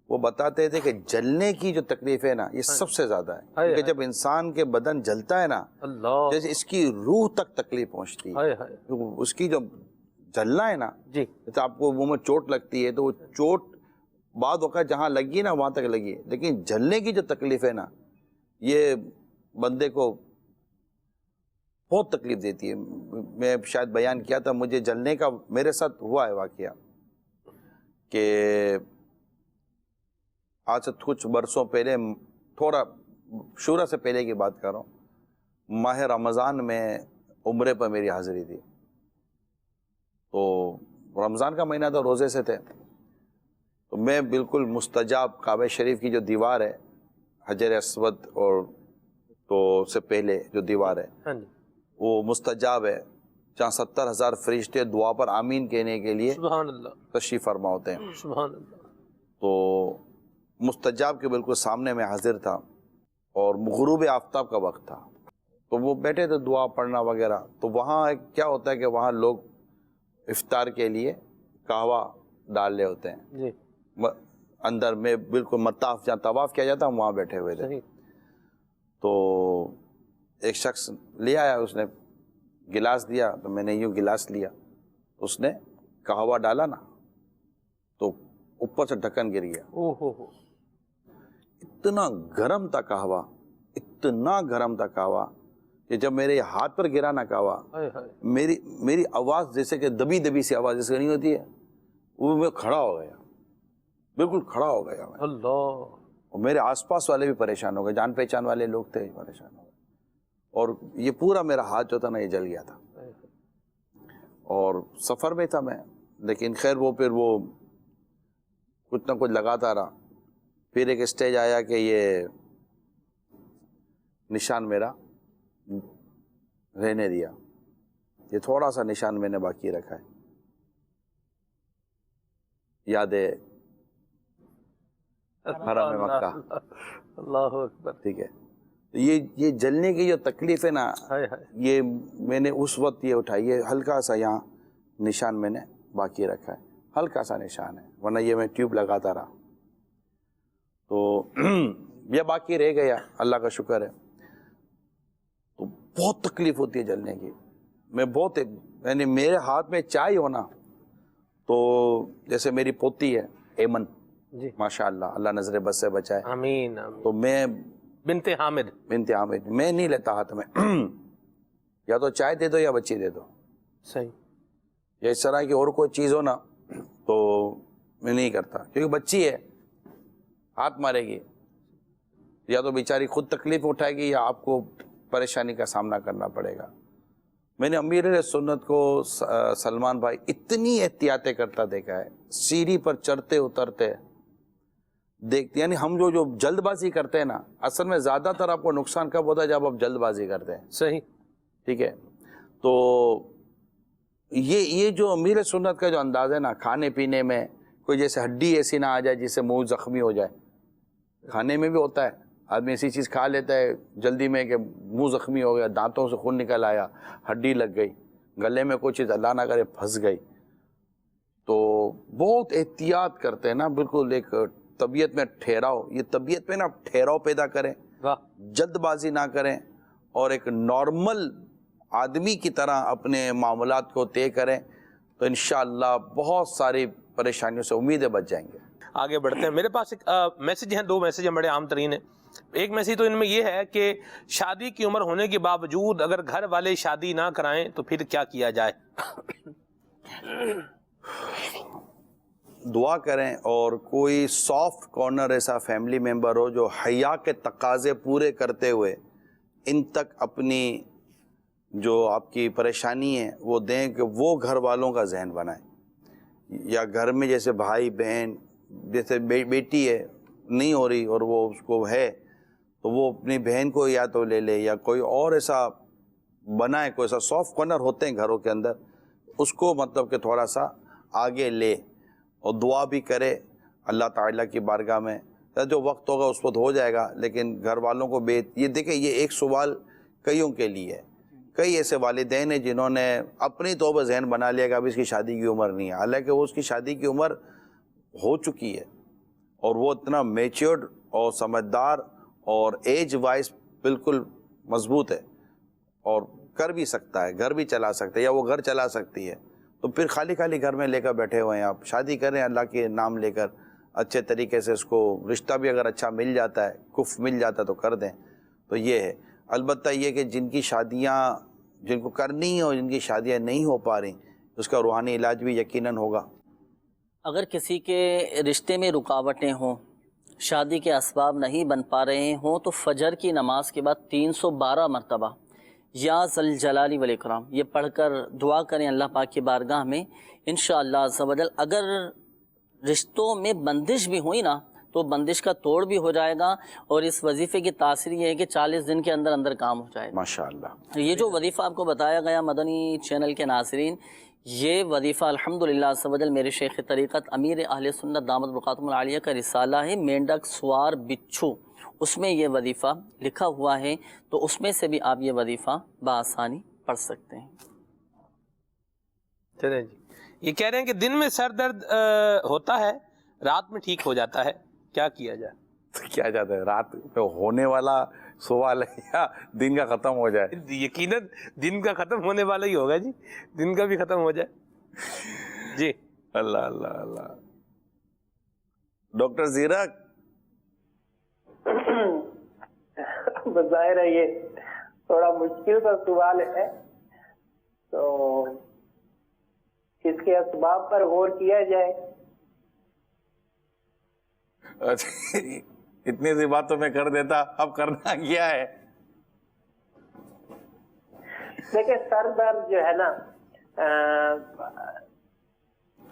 وہ بتاتے تھے کہ جلنے کی جو تکلیف ہے نا یہ سب سے زیادہ ہے، کیونکہ جب انسان کے بدن جلتا ہے نا اللہ، جیسے اس کی روح تک تکلیف پہنچتی ہے. اس کی جو جلنا ہے نا، جی جیسے آپ کو منہ میں چوٹ لگتی ہے تو وہ چوٹ بعض اوقات جہاں لگی نا وہاں تک لگی ہے، لیکن جلنے کی جو تکلیف ہے نا یہ بندے کو بہت تکلیف دیتی ہے. میں شاید بیان کیا تھا، مجھے جلنے کا میرے ساتھ ہوا ہے واقعہ کہ آج سے کچھ برسوں پہلے، تھوڑا شورا سے پہلے کی بات کر رہا ہوں، ماہ رمضان میں عمرے پر میری حاضری تھی. تو رمضان کا مہینہ تھا، روزے سے تھے، تو میں بالکل مستجاب کعبہ شریف کی جو دیوار ہے، حجر اسود اور تو سے پہلے جو دیوار ہے وہ مستجاب ہے، جہاں 70,000 فرشتے دعا پر آمین کہنے کے لیے سبحان اللہ، تشریف فرما ہوتے ہیں. سبحان اللہ. تو مستجاب کے بالکل سامنے میں حاضر تھا اور غروب آفتاب کا وقت تھا، تو وہ بیٹھے تھے دعا پڑھنا وغیرہ. تو وہاں کیا ہوتا ہے کہ وہاں لوگ افطار کے لیے قہوہ ڈال رہے ہوتے ہیں جی اندر میں، بالکل مطاف جہاں طواف کیا جاتا ہے وہاں بیٹھے ہوئے تھے. تو ایک شخص لے آیا، اس نے گلاس دیا تو میں نے یوں گلاس لیا، اس نے قہوہ ڈالا نا تو اوپر سے ڈھکن گر گیا. اتنا گرم تھا قہوہ، اتنا گرم تھا قہوہ کہ جب میرے ہاتھ پر گرا نا قہوہ، میری آواز جیسے کہ دبی دبی سی آواز جیسے نہیں ہوتی ہے، وہ میں کھڑا ہو گیا، بالکل کھڑا ہو گیا میں. اللہ. اور میرے آس پاس والے بھی پریشان ہو گئے، جان پہچان والے لوگ تھے پریشان ہو گئے، اور یہ پورا میرا ہاتھ جو تھا نا یہ جل گیا تھا. اور سفر میں تھا میں، لیکن خیر وہ پھر وہ کچھ نہ کچھ لگاتا رہا. پھر ایک اسٹیج آیا کہ یہ نشان میرا رہنے دیا، یہ تھوڑا سا نشان میں نے باقی رکھا ہے، یادیں حرم مکہ. اللہ اکبر. ٹھیک ہے، یہ جلنے کی جو تکلیف ہے نا، یہ میں نے اس وقت یہ اٹھائی، یہ ہلکا سا یہاں نشان میں نے باقی رکھا ہے، ہلکا سا نشان ہے، ورنہ یہ میں ٹیوب لگاتا رہا. تو یہ باقی رہ گیا، اللہ کا شکر ہے. تو بہت تکلیف ہوتی ہے جلنے کی. میں بہت، یعنی میرے ہاتھ میں چائے ہونا، تو جیسے میری پوتی ہے ایمن، جی ماشاء اللہ، اللہ نظر بد سے بچائے، آمین آمین. تو میں بنت حامد، میں نہیں لیتا ہاتھ میں، یا تو چائے دے دو یا بچی دے دو، صحیح. یا اس طرح کی اور کوئی چیز ہو نا تو میں نہیں کرتا، کیونکہ بچی ہے، ہاتھ مارے گی، یا تو بیچاری خود تکلیف اٹھائے گی یا آپ کو پریشانی کا سامنا کرنا پڑے گا. میں نے امیر سنت کو سلمان بھائی اتنی احتیاطیں کرتا دیکھا ہے، سیڑھی پر چڑھتے اترتے دیکھتے یعنی ہم جو جلد بازی کرتے ہیں نا، اصل میں زیادہ تر آپ کو نقصان کب ہوتا ہے؟ جب آپ جلد بازی کرتے ہیں. صحیح. ٹھیک ہے. تو یہ جو امیر سنت کا جو انداز ہے نا کھانے پینے میں، کوئی جیسے ہڈی ایسی نہ آ جائے جس سے منہ زخمی ہو جائے. کھانے میں بھی ہوتا ہے، آدمی ایسی چیز کھا لیتا ہے جلدی میں کہ منہ زخمی ہو گیا، دانتوں سے خون نکل آیا، ہڈی لگ گئی، گلے میں کوئی چیز اللہ نہ کرے پھنس گئی. تو بہت احتیاط کرتے ہیں نا، بالکل ایک طبیعت میں ٹھہراؤ، یہ طبیعت میں نا ٹھہراؤ پیدا کریں، جلد بازی نہ کریں، اور ایک نارمل آدمی کی طرح اپنے معاملات کو طے کریں، تو انشاءاللہ بہت ساری پریشانیوں سے امیدیں بچ جائیں گے. آگے بڑھتے ہیں. میرے پاس ایک میسج ہیں، 2 میسج ہیں بڑے عام ترین ہیں. ایک میسج تو ان میں یہ ہے کہ شادی کی عمر ہونے کے باوجود اگر گھر والے شادی نہ کرائیں تو پھر کیا کیا جائے؟ دعا کریں، اور کوئی سافٹ کارنر ایسا فیملی ممبر ہو جو حیا کے تقاضے پورے کرتے ہوئے ان تک اپنی جو آپ کی پریشانی ہے وہ دیں، کہ وہ گھر والوں کا ذہن بنائیں. یا گھر میں جیسے بھائی بہن، جیسے بیٹی ہے نہیں ہو رہی اور وہ اس کو ہے، تو وہ اپنی بہن کو یا تو لے لے، یا کوئی اور ایسا بنائے، کوئی ایسا سافٹ کارنر ہوتے ہیں گھروں کے اندر، اس کو مطلب کہ تھوڑا سا آگے لے، اور دعا بھی کرے اللہ تعالیٰ کی بارگاہ میں. جو وقت ہوگا اس وقت ہو جائے گا، لیکن گھر والوں کو یہ دیکھیں، یہ ایک سوال کئیوں کے لیے ہے. کئی ایسے والدین ہیں جنہوں نے اپنی توبہ ذہن بنا لیا کہ اب اس کی شادی کی عمر نہیں ہے، حالانکہ وہ اس کی شادی کی عمر ہو چکی ہے، اور وہ اتنا میچورڈ اور سمجھدار اور ایج وائز بالکل مضبوط ہے، اور کر بھی سکتا ہے، گھر بھی چلا سکتا ہے، یا وہ گھر چلا سکتی ہے. تو پھر خالی گھر میں لے کر بیٹھے ہوئے ہیں آپ، شادی کریں اللہ کے نام لے کر، اچھے طریقے سے اس کو رشتہ بھی اگر اچھا مل جاتا ہے، کف مل جاتا ہے تو کر دیں. تو یہ ہے. البتہ یہ کہ جن کی شادیاں جن کو کرنی ہیں اور جن کی شادیاں نہیں ہو پا رہی، اس کا روحانی علاج بھی یقیناً ہوگا. اگر کسی کے رشتے میں رکاوٹیں ہوں، شادی کے اسباب نہیں بن پا رہے ہوں، تو فجر کی نماز کے بعد 312 مرتبہ یا ذل جلالی والاکرام یہ پڑھ کر دعا کریں اللہ پاک کی بارگاہ میں. انشاءاللہ عز و جل اگر رشتوں میں بندش بھی ہوئی نا تو بندش کا توڑ بھی ہو جائے گا، اور اس وظیفے کی تاثیر یہ ہے کہ 40 دن کے اندر اندر کام ہو جائے گا ماشاءاللہ. یہ جو وظیفہ آپ کو بتایا گیا مدنی چینل کے ناظرین، یہ وظیفہ الحمدللہ عز و جل میرے شیخ طریقت امیر اہل سنت دامت برکاتہم العالیہ کا رسالہ ہے مینڈک سوار بچھو، اس میں یہ وظیفہ لکھا ہوا ہے، تو اس میں سے بھی آپ یہ وظیفہ بآسانی پڑھ سکتے ہیں. چلیں جی. یہ کہہ رہے ہیں کہ دن میں سر درد ہوتا ہے، رات میں ٹھیک ہو جاتا ہے، کیا کیا جائے؟ کیا جاتا ہے، رات میں ہونے والا سوال ہے یا دن کا ختم ہو جائے؟ یقیناً دن کا ختم ہونے والا ہی ہوگا جی، دن کا بھی ختم ہو جائے. جی اللہ اللہ اللہ. ڈاکٹر زیرک، بظاہر ہے یہ تھوڑا مشکل کا سوال ہے، تو اس کے اسباب پر غور کیا جائے. اتنی سی بات تو میں کر دیتا، اب کرنا کیا ہے؟ دیکھیں، سر درد جو ہے نا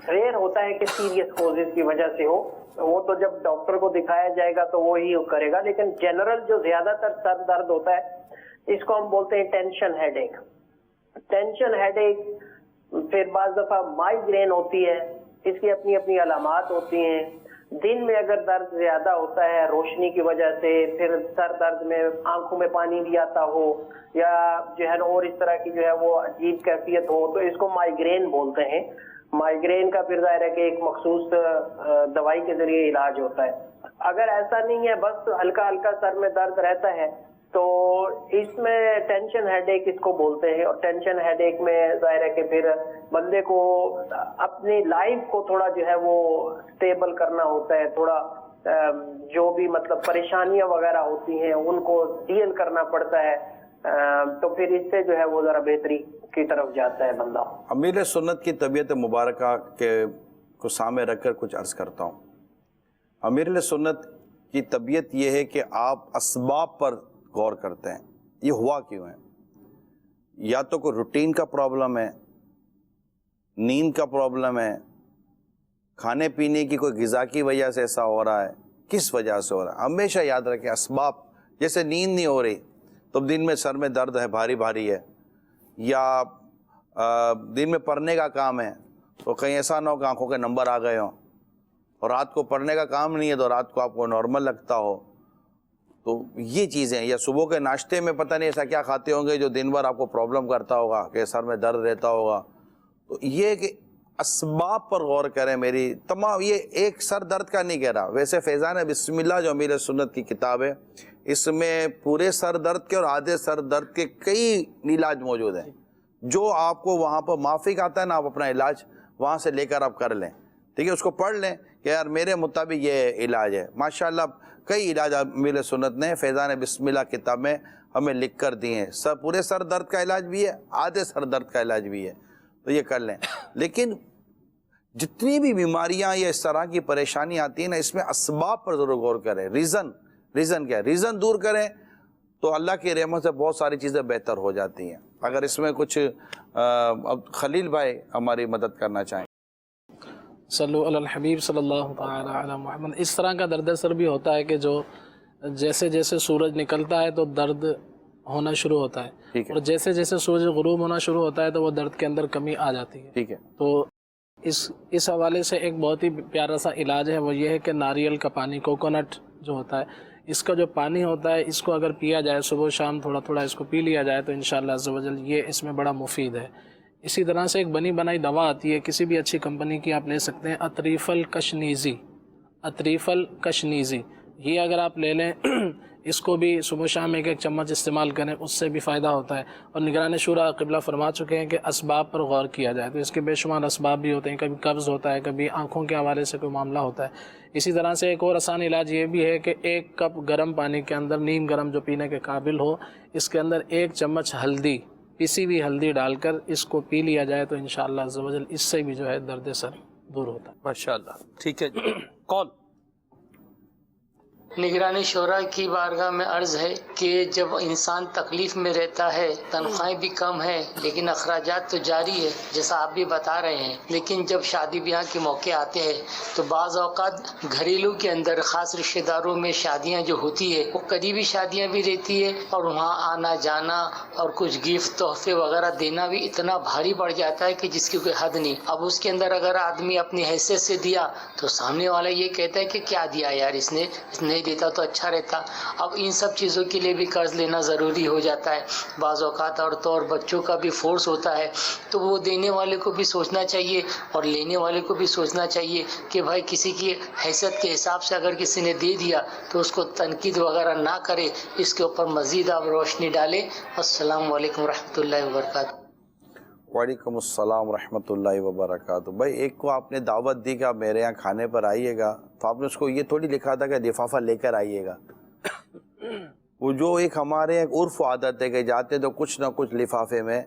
ریئر ہوتا ہے کہ سیریس کوزز کی وجہ سے ہو، وہ تو جب ڈاکٹر کو دکھایا جائے گا تو وہی کرے گا. لیکن جنرل جو زیادہ تر سر درد ہوتا ہے اس کو ہم بولتے ہیں ٹینشن ہیڈ ایک. ٹینشن ہیڈ ایک، پھر بعض دفعہ مائیگرین ہوتی ہے، اس کی اپنی اپنی علامات ہوتی ہیں. دن میں اگر درد زیادہ ہوتا ہے روشنی کی وجہ سے، پھر سر درد میں آنکھوں میں پانی بھی آتا ہو، یا جو ہے اور اس طرح کی جو ہے وہ عجیب کیفیت ہو، تو اس کو مائیگرین بولتے ہیں. مائیگرین کا پھر ظاہر ہے کہ ایک مخصوص دوائی کے ذریعے علاج ہوتا ہے. اگر ایسا نہیں ہے، بس ہلکا ہلکا سر میں درد رہتا ہے، تو اس میں ٹینشن ہیڈ ایک اس کو بولتے ہیں. اور ٹینشن ہیڈ ایک میں ظاہر ہے کہ پھر بندے کو اپنی لائف کو تھوڑا جو ہے وہ سٹیبل کرنا ہوتا ہے، تھوڑا جو بھی مطلب پریشانیاں وغیرہ ہوتی ہیں ان کو ڈیل کرنا پڑتا ہے. تو پھر اس سے جو ہے وہ ذرا بہتری کی طرف جاتا ہے بندہ. امیر سنت کی طبیعت مبارکہ کے کو سامنے رکھ کر کچھ عرض کرتا ہوں. امیر سنت کی طبیعت یہ ہے کہ آپ اسباب پر غور کرتے ہیں. یہ ہوا کیوں ہے؟ یا تو کوئی روٹین کا پرابلم ہے، نیند کا پرابلم ہے، کھانے پینے کی کوئی غذا کی وجہ سے ایسا ہو رہا ہے، کس وجہ سے ہو رہا ہے. ہمیشہ یاد رکھیں اسباب. جیسے نیند نہیں ہو رہی تو دن میں سر میں درد ہے، بھاری بھاری ہے، یا دن میں پڑھنے کا کام ہے تو کہیں ایسا نہ ہو کہ آنکھوں کے نمبر آ گئے ہوں، اور رات کو پڑھنے کا کام نہیں ہے تو رات کو آپ کو نارمل لگتا ہو. تو یہ چیزیں، یا صبح کے ناشتے میں پتہ نہیں ایسا کیا کھاتے ہوں گے جو دن بھر آپ کو پرابلم کرتا ہوگا کہ سر میں درد رہتا ہوگا. تو یہ کہ اسباب پر غور کریں. میری تمام یہ ایک سر درد کا نہیں کہہ رہا. ویسے فیضان بسم اللہ جو امیر سنت کی کتاب ہے، اس میں پورے سر درد کے اور آدھے سر درد کے کئی علاج موجود ہیں. جو آپ کو وہاں پر مافک آتا ہے نا، آپ اپنا علاج وہاں سے لے کر آپ کر لیں. ٹھیک ہے، اس کو پڑھ لیں کہ یار میرے مطابق یہ علاج ہے. ماشاءاللہ کئی علاج امیر سنت نے فیضان بسم اللہ کتاب میں ہمیں لکھ کر دیے ہیں. پورے سر درد کا علاج بھی ہے، آدھے سر درد کا علاج بھی ہے، تو یہ کر لیں. لیکن جتنی بھی بیماریاں یا اس طرح کی پریشانی آتی ہیں نا، اس میں اسباب پر ضرور غور کریں. ریزن کیا ہے، ریزن دور کریں تو اللہ کی رحمت سے بہت ساری چیزیں بہتر ہو جاتی ہیں. اگر اس میں کچھ خلیل بھائی ہماری مدد کرنا چاہیں. صلو علی الحبیب صلی اللہ تعالی علی محمد. اس طرح کا درد سر بھی ہوتا ہے کہ جو جیسے جیسے سورج نکلتا ہے تو درد ہونا شروع ہوتا ہے، اور جیسے جیسے سورج غروب ہونا شروع ہوتا ہے تو وہ درد کے اندر کمی آ جاتی ہے. ٹھیک ہے، تو اس حوالے سے ایک بہت ہی پیارا سا علاج ہے، وہ یہ ہے کہ ناریل کا پانی، کوکونٹ جو ہوتا ہے، اس کا جو پانی ہوتا ہے، اس کو اگر پیا جائے صبح شام تھوڑا تھوڑا اس کو پی لیا جائے تو انشاءاللہ عز و جل یہ اس میں بڑا مفید ہے. اسی طرح سے ایک بنی بنائی دوا آتی ہے، کسی بھی اچھی کمپنی کی آپ لے سکتے ہیں، اطریف الکشنیزی. یہ اگر آپ لے لیں اس کو بھی صبح شام ایک چمچ استعمال کریں، اس سے بھی فائدہ ہوتا ہے. اور نگران شورا قبلہ فرما چکے ہیں کہ اسباب پر غور کیا جائے تو اس کے بے شمار اسباب بھی ہوتے ہیں. کبھی قبض ہوتا ہے، کبھی آنکھوں کے حوالے سے کوئی معاملہ ہوتا ہے. اسی طرح سے ایک اور آسان علاج یہ بھی ہے کہ 1 کپ گرم پانی کے اندر، نیم گرم جو پینے کے قابل ہو، اس کے اندر 1 چمچ ہلدی، پیسی ہوئی ہلدی ڈال کر اس کو پی لیا جائے تو انشاءاللہ عز و جل اس سے بھی جو ہے درد سر دور ہوتا ہے. ماشاءاللہ. ٹھیک ہے جی. کال. نگرانی شورا کی بارگاہ میں عرض ہے کہ جب انسان تکلیف میں رہتا ہے، تنخواہیں بھی کم ہے لیکن اخراجات تو جاری ہے جیسا آپ بھی بتا رہے ہیں، لیکن جب شادی بیاہ کے موقع آتے ہیں تو بعض اوقات گھریلو کے اندر خاص رشتہ داروں میں شادیاں جو ہوتی ہے وہ قریبی شادیاں بھی رہتی ہے، اور وہاں آنا جانا اور کچھ گفٹ تحفے وغیرہ دینا بھی اتنا بھاری پڑ جاتا ہے کہ جس کی کوئی حد نہیں. اب اس کے اندر اگر آدمی اپنی حیثیت سے دیا تو سامنے والا یہ کہتا ہے کہ کیا دیا یار اس نے دیتا تو اچھا رہتا. اب ان سب چیزوں کے لیے بھی قرض لینا ضروری ہو جاتا ہے. بعض اوقات عورتوں اور بچوں کا بھی فورس ہوتا ہے، تو وہ دینے والے کو بھی سوچنا چاہیے اور لینے والے کو بھی سوچنا چاہیے کہ بھائی کسی کی حیثیت کے حساب سے اگر کسی نے دے دیا تو اس کو تنقید وغیرہ نہ کرے، اس کے اوپر مزید آپ روشنی ڈالیں. السلام علیکم ورحمۃ اللہ وبرکاتہ. وعلیکم السلام ورحمۃ اللہ وبرکاتہ. بھائی ایک کو آپ نے دعوت دی کہ آپ میرے یہاں کھانے پر آئیے گا، تو آپ نے اس کو یہ تھوڑی لکھا تھا کہ لفافہ لے کر آئیے گا. وہ جو ایک ہمارے ایک عرف و عادت ہے کہ جاتے تو کچھ نہ کچھ لفافے میں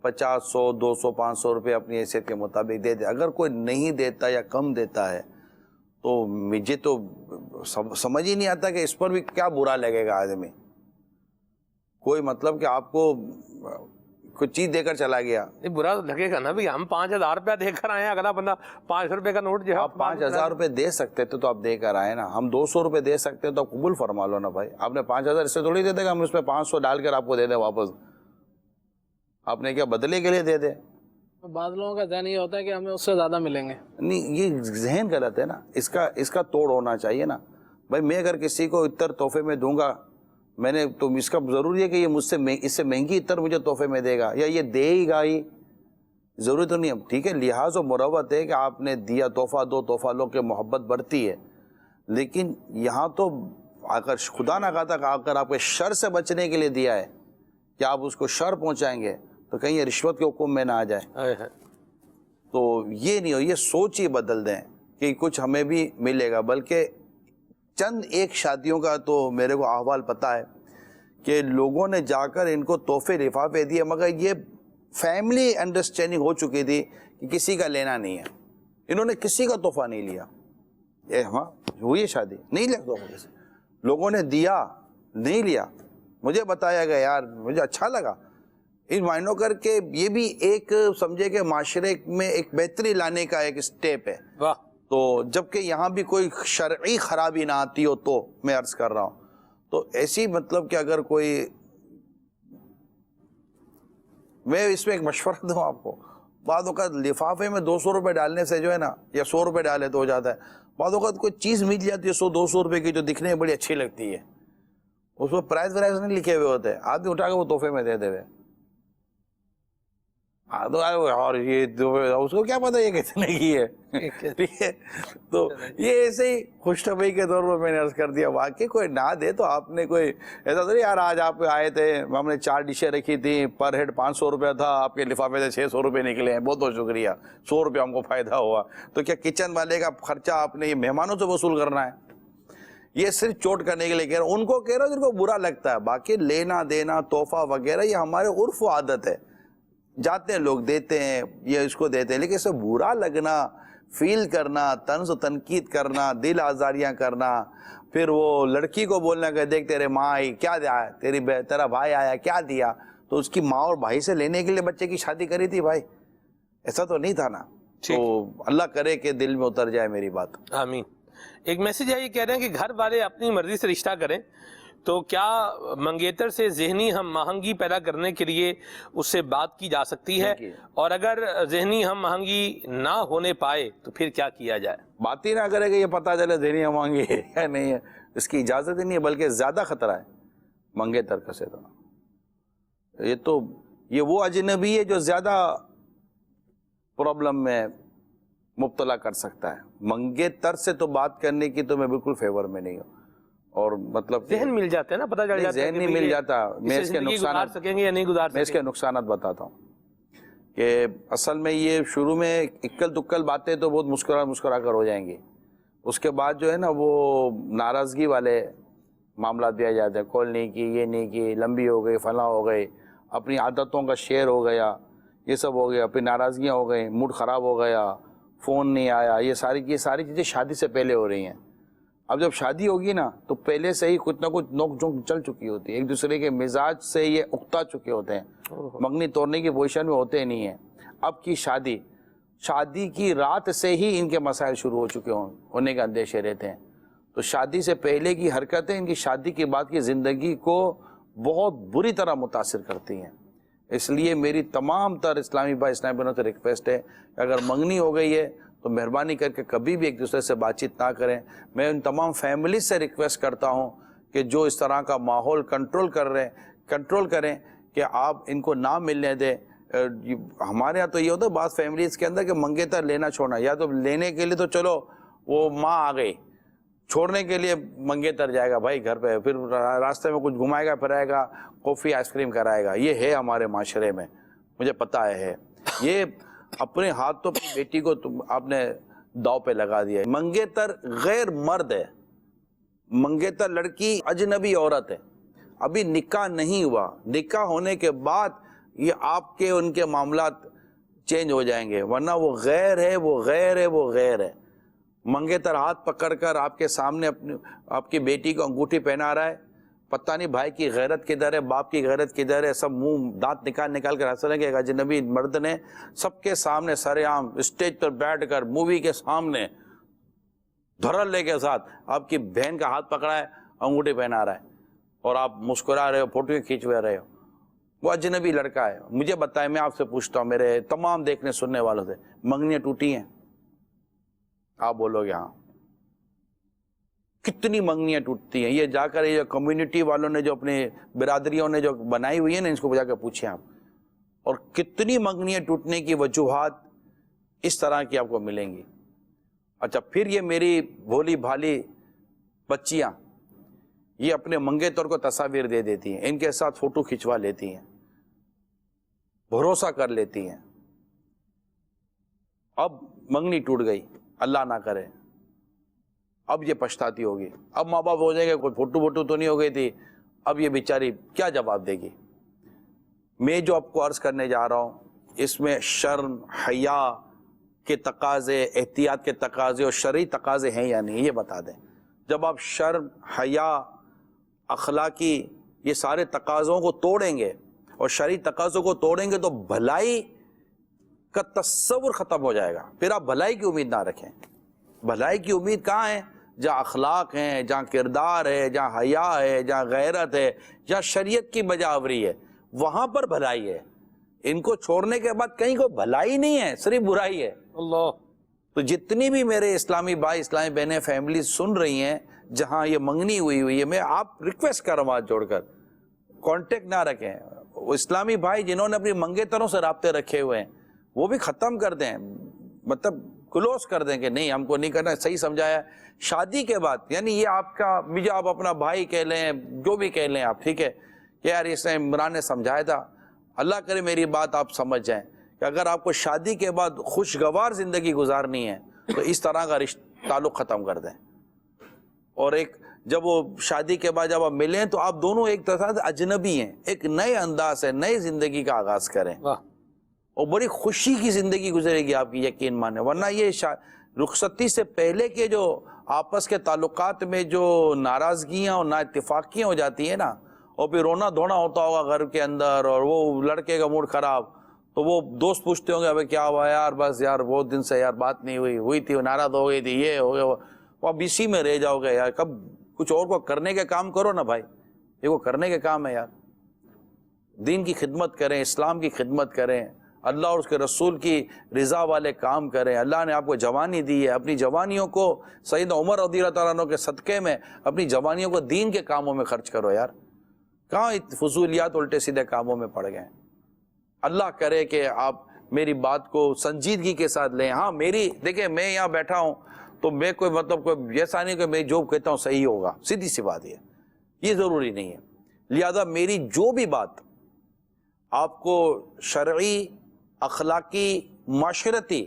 50 100 200 500 روپے اپنی حیثیت کے مطابق دے دے. اگر کوئی نہیں دیتا یا کم دیتا ہے تو مجھے تو سمجھ ہی نہیں آتا کہ اس پر بھی کیا برا لگے گا آدمی. کوئی مطلب کہ آپ کو کوئی چیز دے کر چلا گیا، یہ برا لگے گا نا بھی. ہم 5000 روپیہ دے کر آئے ہیں، اگلا بندہ 500 روپے کا نوٹ جو ہے آپ 5000 روپے دے سکتے تھے تو آپ دے کر آئے نا. ہم 200 روپے دے سکتے تو آپ قبول فرما لو نا بھائی. آپ نے 5000 اس سے تھوڑی دے دے گا ہم اس میں 500 ڈال کر آپ کو دے دیں واپس. آپ نے کیا بدلے کے لیے دے دے؟ بعض لوگوں کا ذہن یہ ہوتا ہے کہ ہمیں اس سے زیادہ ملیں گے. نہیں، یہ ذہن غلط ہے نا. اس کا توڑ ہونا چاہیے نا بھائی. میں اگر کسی کو عطر تحفے میں دوں گا، میں نے تو اس کا ضروری ہے کہ یہ مجھ سے اس سے مہنگی عطر مجھے تحفے میں دے گا یا یہ دے ہی گا ہی؟ ضروری تو نہیں ہے. ٹھیک ہے، لحاظ و مروت ہے کہ آپ نے دیا، تحفہ دو، تحفہ لو کے محبت بڑھتی ہے. لیکن یہاں تو اگر خدا نہ خواستہ اگر آپ کے شر سے بچنے کے لیے دیا ہے کہ آپ اس کو شر پہنچائیں گے تو کہیں یہ رشوت کے حکم میں نہ آ جائے. تو یہ نہیں ہو، یہ سوچ ہی بدل دیں کہ کچھ ہمیں بھی ملے گا. بلکہ چند ایک شادیوں کا تو میرے کو احوال پتہ ہے کہ لوگوں نے جا کر ان کو تحفے لفافے دیے، مگر یہ فیملی انڈرسٹینڈنگ ہو چکی تھی کہ کسی کا لینا نہیں ہے. انہوں نے کسی کا تحفہ نہیں لیا. ہاں ہوئی شادی نہیں لیا تحفہ، لوگوں نے دیا نہیں لیا. مجھے بتایا گیا، یار مجھے اچھا لگا. ان معنوں کر کے یہ بھی ایک سمجھے کہ معاشرے میں ایک بہتری لانے کا ایک سٹیپ ہے. تو جبکہ یہاں بھی کوئی شرعی خرابی نہ آتی ہو تو میں عرض کر رہا ہوں. تو ایسی مطلب کہ اگر کوئی، میں اس میں ایک مشورہ دوں آپ کو، بعض اوقات لفافے میں 200 روپے ڈالنے سے جو ہے نا، یا 100 روپے ڈالے تو ہو جاتا ہے. بعض اوقات کوئی چیز مل جاتی ہے 100-200 روپے کی جو دکھنے میں بڑی اچھی لگتی ہے، اس پر پرائز ورائز نہیں لکھے ہوئے ہوتے، آدمی اٹھا کے وہ تحفے میں دے دے ہوئے. اور یہ اس کو کیا پتا یہ کتنے کی ہے. ٹھیک ہے، تو یہ ایسے ہی خوش طبعی کے طور پر میں نے عرض کر دیا. واقعی کوئی نہ دے تو آپ نے کوئی ایسا تو نہیں یار آج آپ آئے تھے ہم نے 4 ڈشیں رکھی تھیں، پر ہیڈ 500 روپیہ تھا، آپ کے لفافے سے 600 روپے نکلے ہیں، بہت بہت شکریہ، 100 روپیہ ہم کو فائدہ ہوا. تو کیا کچن والے کا خرچہ آپ نے یہ مہمانوں سے وصول کرنا ہے؟ یہ صرف چوٹ کرنے کے لیے کہہ رہا ہوں. ان کو کہہ رہا ہوں جن کو برا لگتا ہے. باقی لینا دینا تحفہ وغیرہ یہ ہمارے عرف و عادت ہے، جاتے ہیں لوگ دیتے ہیں، یہ اس کو دیتے ہیں. لیکن اسے برا لگنا، فیل کرنا، طنز و تنقید کرنا، دل آزاریاں کرنا، پھر وہ لڑکی کو بولنا کہ دیکھ تیرے ماں آئی کیا دیا، تیرا بھائی آیا کیا دیا، تو اس کی ماں اور بھائی سے لینے کے لیے بچے کی شادی کری تھی. بھائی ایسا تو نہیں تھا نا. تو اللہ کرے کہ دل میں اتر جائے میری بات. آمین. ایک میسج ہے، یہ کہہ رہے ہیں کہ گھر والے اپنی مرضی سے رشتہ کریں تو کیا منگیتر سے ذہنی ہم آہنگی پیدا کرنے کے لیے اس سے بات کی جا سکتی ہے، اور اگر ذہنی ہم آہنگی نہ ہونے پائے تو پھر کیا کیا جائے؟ بات ہی نہ کرے کہ یہ پتہ چلے ذہنی ہم آہنگی ہے یا نہیں ہے، اس کی اجازت ہی نہیں ہے، بلکہ زیادہ خطرہ ہے منگیتر کا سے. تو یہ وہ اجنبی ہے جو زیادہ پرابلم میں مبتلا کر سکتا ہے. منگیتر سے تو بات کرنے کی تو میں بالکل فیور میں نہیں ہوں. اور مطلب ذہن مل جاتے ہیں نا، پتہ چل جاتا ہے، ذہن نہیں مل جاتا. میں اس کے نقصانات سکیں گے یا نہیں گزار سکیں گے. میں اس کے نقصانات بتاتا ہوں کہ اصل میں یہ شروع میں اکل دکل باتیں تو بہت مسکرا کر ہو جائیں گی. اس کے بعد جو ہے نا وہ ناراضگی والے معاملات دیا جاتے ہیں، کال نہیں کی، یہ نہیں کی، لمبی ہو گئی، فلاں ہو گئی، اپنی عادتوں کا شیئر ہو گیا، یہ سب ہو گیا، پھر ناراضگیاں ہو گئی، موڈ خراب ہو گیا، فون نہیں آیا. یہ ساری چیزیں شادی سے پہلے ہو رہی ہیں. اب جب شادی ہوگی نا تو پہلے سے ہی کچھ نہ کچھ نوک جھونک چل چکی ہوتی ہے، ایک دوسرے کے مزاج سے یہ اکتا چکے ہوتے ہیں، منگنی توڑنے کی پوزیشن میں ہوتے نہیں ہیں. اب کی شادی کی رات سے ہی ان کے مسائل شروع ہو چکے ہونے کے اندیشے رہتے ہیں. تو شادی سے پہلے کی حرکتیں ان کی شادی کے بعد کی زندگی کو بہت بری طرح متاثر کرتی ہیں. اس لیے میری تمام تر اسلامی بھائیوں سے ریکویسٹ ہے کہ اگر منگنی ہو گئی ہے تو مہربانی کر کے کبھی بھی ایک دوسرے سے بات چیت نہ کریں. میں ان تمام فیملیز سے ریکویسٹ کرتا ہوں کہ جو اس طرح کا ماحول کنٹرول کریں کہ آپ ان کو نہ ملنے دیں. ہمارے ہاں تو یہ ہوتا ہے بعض فیملیز کے اندر کہ منگیتر لینا چھوڑنا، یا تو لینے کے لیے تو چلو وہ ماں آ گئی، چھوڑنے کے لیے منگیتر جائے گا بھائی گھر پہ، پھر راستے میں کچھ گھمائے گا پھرائے گا، کافی آئس کریم کرائے گا. یہ ہے ہمارے معاشرے میں، مجھے پتہ ہے. یہ اپنے ہاتھ تو اپنی بیٹی کو آپ نے داؤ پہ لگا دیا ہے. منگیتر غیر مرد ہے، منگیتر لڑکی اجنبی عورت ہے، ابھی نکاح نہیں ہوا. نکاح ہونے کے بعد یہ آپ کے ان کے معاملات چینج ہو جائیں گے، ورنہ وہ غیر ہے، وہ غیر ہے، وہ غیر ہے. منگیتر ہاتھ پکڑ کر آپ کے سامنے آپ کی بیٹی کو انگوٹھی پہنا رہا ہے، پتہ نہیں بھائی کی غیرت کدھر ہے، باپ کی غیرت کدھر ہے. سب منہ دانت نکال کر ہنس رہے ہیں کہ ایک اجنبی مرد نے سب کے سامنے سر عام اسٹیج پر بیٹھ کر مووی کے سامنے دھڑلے کے ساتھ آپ کی بہن کا ہاتھ پکڑا ہے، انگوٹھی پہنا رہا ہے، اور آپ مسکرا رہے ہو، فوٹو کھینچوا رہے ہو. وہ اجنبی لڑکا ہے. مجھے بتائیں، میں آپ سے پوچھتا ہوں، میرے تمام دیکھنے سننے والوں سے، منگنیاں ٹوٹی ہیں؟ آپ بولو گے ہاں. کتنی منگنیاں ٹوٹتی ہیں؟ یہ جا کر یہ کمیونٹی والوں نے جو اپنی برادریوں نے جو بنائی ہوئی ہے نا، اس کو جا کر پوچھیں آپ. اور کتنی منگنیاں ٹوٹنے کی وجوہات اس طرح کی آپ کو ملیں گی. اچھا، پھر یہ میری بھولی بھالی بچیاں یہ اپنے منگیتر کو تصاویر دے دیتی ہیں، ان کے ساتھ فوٹو کھنچوا لیتی ہیں، بھروسہ کر لیتی ہیں. اب منگنی ٹوٹ گئی، اللہ نہ کرے، اب یہ پچھتاتی ہوگی. اب ماں باپ ہو جائیں گے، کوئی فوٹو تو نہیں ہو گئی تھی، اب یہ بیچاری کیا جواب دے گی. میں جو آپ کو عرض کرنے جا رہا ہوں اس میں شرم، حیا کے تقاضے، احتیاط کے تقاضے اور شرعی تقاضے ہیں یا نہیں، یہ بتا دیں. جب آپ شرم، حیا، اخلاقی یہ سارے تقاضوں کو توڑیں گے اور شرعی تقاضوں کو توڑیں گے تو بھلائی کا تصور ختم ہو جائے گا. پھر آپ بھلائی کی امید نہ رکھیں. بھلائی کی امید کہاں ہے؟ جہاں اخلاق ہیں، جہاں کردار ہے، جہاں حیا ہے، جہاں غیرت ہے، جہاں شریعت کی بجاوری ہے، وہاں پر بھلائی ہے۔ ان کو چھوڑنے کے بعد کہیں کوئی بھلائی نہیں ہے، صرف برائی ہے۔ اللہ۔ تو جتنی بھی میرے اسلامی بھائی، اسلامی بہنیں، فیملی سن رہی ہیں جہاں یہ منگنی ہوئی ہے، میں آپ ریکویسٹ کر رہا ہوں ہاتھ جوڑ کر کانٹیکٹ نہ رکھیں۔ وہ اسلامی بھائی جنہوں نے اپنی منگیتروں سے رابطے رکھے ہوئے ہیں وہ بھی ختم کر دیں، مطلب کلوز کر دیں کہ نہیں ہم کو نہیں کرنا۔ صحیح سمجھایا شادی کے بعد، یعنی یہ آپ کا مجھے آپ اپنا بھائی کہہ لیں، جو بھی کہہ لیں آپ، ٹھیک ہے کہ یار اس نے عمران نے سمجھایا تھا، اللہ کرے میری بات آپ سمجھ جائیں کہ اگر آپ کو شادی کے بعد خوشگوار زندگی گزارنی ہے تو اس طرح کا تعلق ختم کر دیں۔ اور ایک جب وہ شادی کے بعد جب آپ ملیں تو آپ دونوں ایک طرح سے اجنبی ہیں، ایک نئے انداز سے نئی زندگی کا آغاز کریں اور بڑی خوشی کی زندگی گزرے گی آپ کی، یقین مانیں۔ ورنہ یہ رخصتی سے پہلے کے جو آپس کے تعلقات میں جو ناراضگیاں اور نا اتفاقیاں ہو جاتی ہیں نا، اور پھر رونا دھونا ہوتا ہوگا گھر کے اندر، اور وہ لڑکے کا موڈ خراب تو وہ دوست پوچھتے ہوں گے ابھی کیا ہوا یار، بس یار بہت دن سے یار بات نہیں ہوئی تھی، ناراض ہو گئی تھی، یہ ہو گیا، وہ اب اسی میں رہ جاؤ گے یار۔ کب کچھ اور کو کرنے کے کام کرو نا بھائی، یہ وہ کرنے کے کام ہے یار۔ دین کی خدمت کریں، اسلام کی خدمت کریں، اللہ اور اس کے رسول کی رضا والے کام کریں۔ اللہ نے آپ کو جوانی دی ہے، اپنی جوانیوں کو سیدنا عمر رضی اللہ تعالیٰ عنہ کے صدقے میں اپنی جوانیوں کو دین کے کاموں میں خرچ کرو یار۔ کہاں فضولیات الٹے سیدھے کاموں میں پڑ گئے۔ اللہ کرے کہ آپ میری بات کو سنجیدگی کے ساتھ لیں۔ ہاں میری دیکھیں، میں یہاں بیٹھا ہوں تو میں کوئی مطلب کوئی ایسا نہیں کہ میں جو کہتا ہوں صحیح ہوگا، سیدھی سی بات یہ ضروری نہیں ہے۔ لہذا میری جو بھی بات آپ کو شرعی، اخلاقی، معاشرتی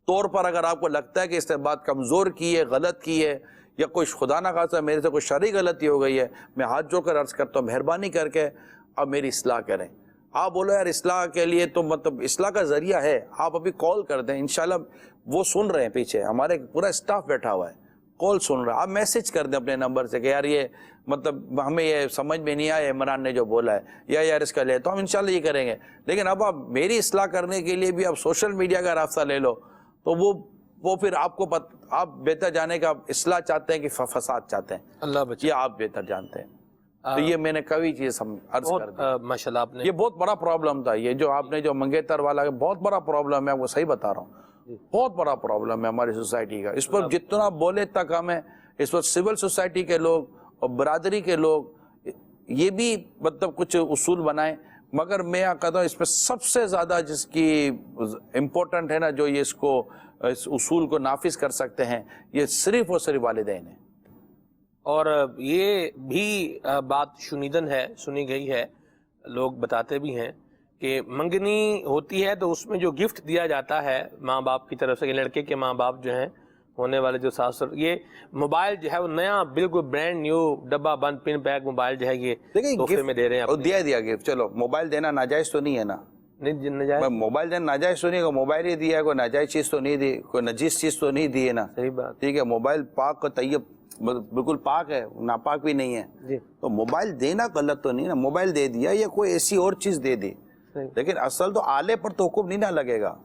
طور پر اگر آپ کو لگتا ہے کہ اس نے بات کمزور کی ہے، غلط کی ہے، یا کوئی خدا نہ خاصا میرے سے کوئی شرعی غلطی ہو گئی ہے، میں ہاتھ جوڑ کر عرض کرتا ہوں مہربانی کر کے اب میری اصلاح کریں۔ آپ بولو یار اصلاح کے لیے تو مطلب اصلاح کا ذریعہ ہے، آپ ابھی کال کر دیں، انشاءاللہ وہ سن رہے ہیں، پیچھے ہمارے پورا اسٹاف بیٹھا ہوا ہے، کال سن رہا ہے، آپ میسج کر دیں اپنے نمبر سے کہ یار یہ مطلب ہمیں یہ سمجھ میں نہیں آیا عمران نے جو بولا ہے، یا یار اس کا لے تو ہم انشاءاللہ یہ کریں گے۔ لیکن اب آپ میری اصلاح کرنے کے لیے بھی آپ سوشل میڈیا کا راستہ لے لو تو وہ پھر آپ کو آپ بہتر جانے کا اصلاح چاہتے ہیں کہ فساد چاہتے ہیں، اللہ بچائے، یہ آپ بہتر جانتے ہیں۔ تو یہ میں نے کبھی چیز عرض کر دی، ماشاءاللہ آپ نے یہ بہت بڑا پرابلم تھا، یہ جو آپ نے جو منگیتر والا بہت بڑا پرابلم ہے، آپ کو صحیح بتا رہا ہوں، بہت بڑا پرابلم ہے ہماری سوسائٹی کا۔ اس پر جتنا بولے اتنا کم ہے۔ اس پر سول سوسائٹی کے لوگ اور برادری کے لوگ یہ بھی مطلب کچھ اصول بنائیں، مگر میں کہتا ہوں اس میں سب سے زیادہ جس کی امپورٹنٹ ہے نا، جو یہ اس اصول کو نافذ کر سکتے ہیں، یہ صرف اور صرف والدین ہیں۔ اور یہ بھی بات شنیدن ہے، سنی گئی ہے، لوگ بتاتے بھی ہیں کہ منگنی ہوتی ہے تو اس میں جو گفٹ دیا جاتا ہے ماں باپ کی طرف سے، لڑکے کے ماں باپ جو ہیں ہونے والے جو ساس، یہ موبائل جو ہے وہ نیا بالکل برانڈ نیو ڈبہ بند پن پیک موبائل جو ہے یہ تحفے میں دے رہے ہیں۔ دیا گفٹ، چلو موبائل دینا ناجائز تو نہیں ہے نا، نہیں موبائل دینا ناجائز تو نہیں ہے، موبائل ہی دیا ہے، کوئی ناجائز چیز تو نہیں دی، کوئی نجیس چیز تو نہیں دی ہے نا، صحیح بات، ٹھیک ہے۔ موبائل پاک و طیب بالکل پاک ہے، ناپاک بھی نہیں ہے، تو موبائل دینا غلط تو نہیں نا، موبائل دے دیا یا کوئی ایسی اور چیز دے دی، لیکن اصل تو آلے پر تو حکم نہیں نہ لگے گا،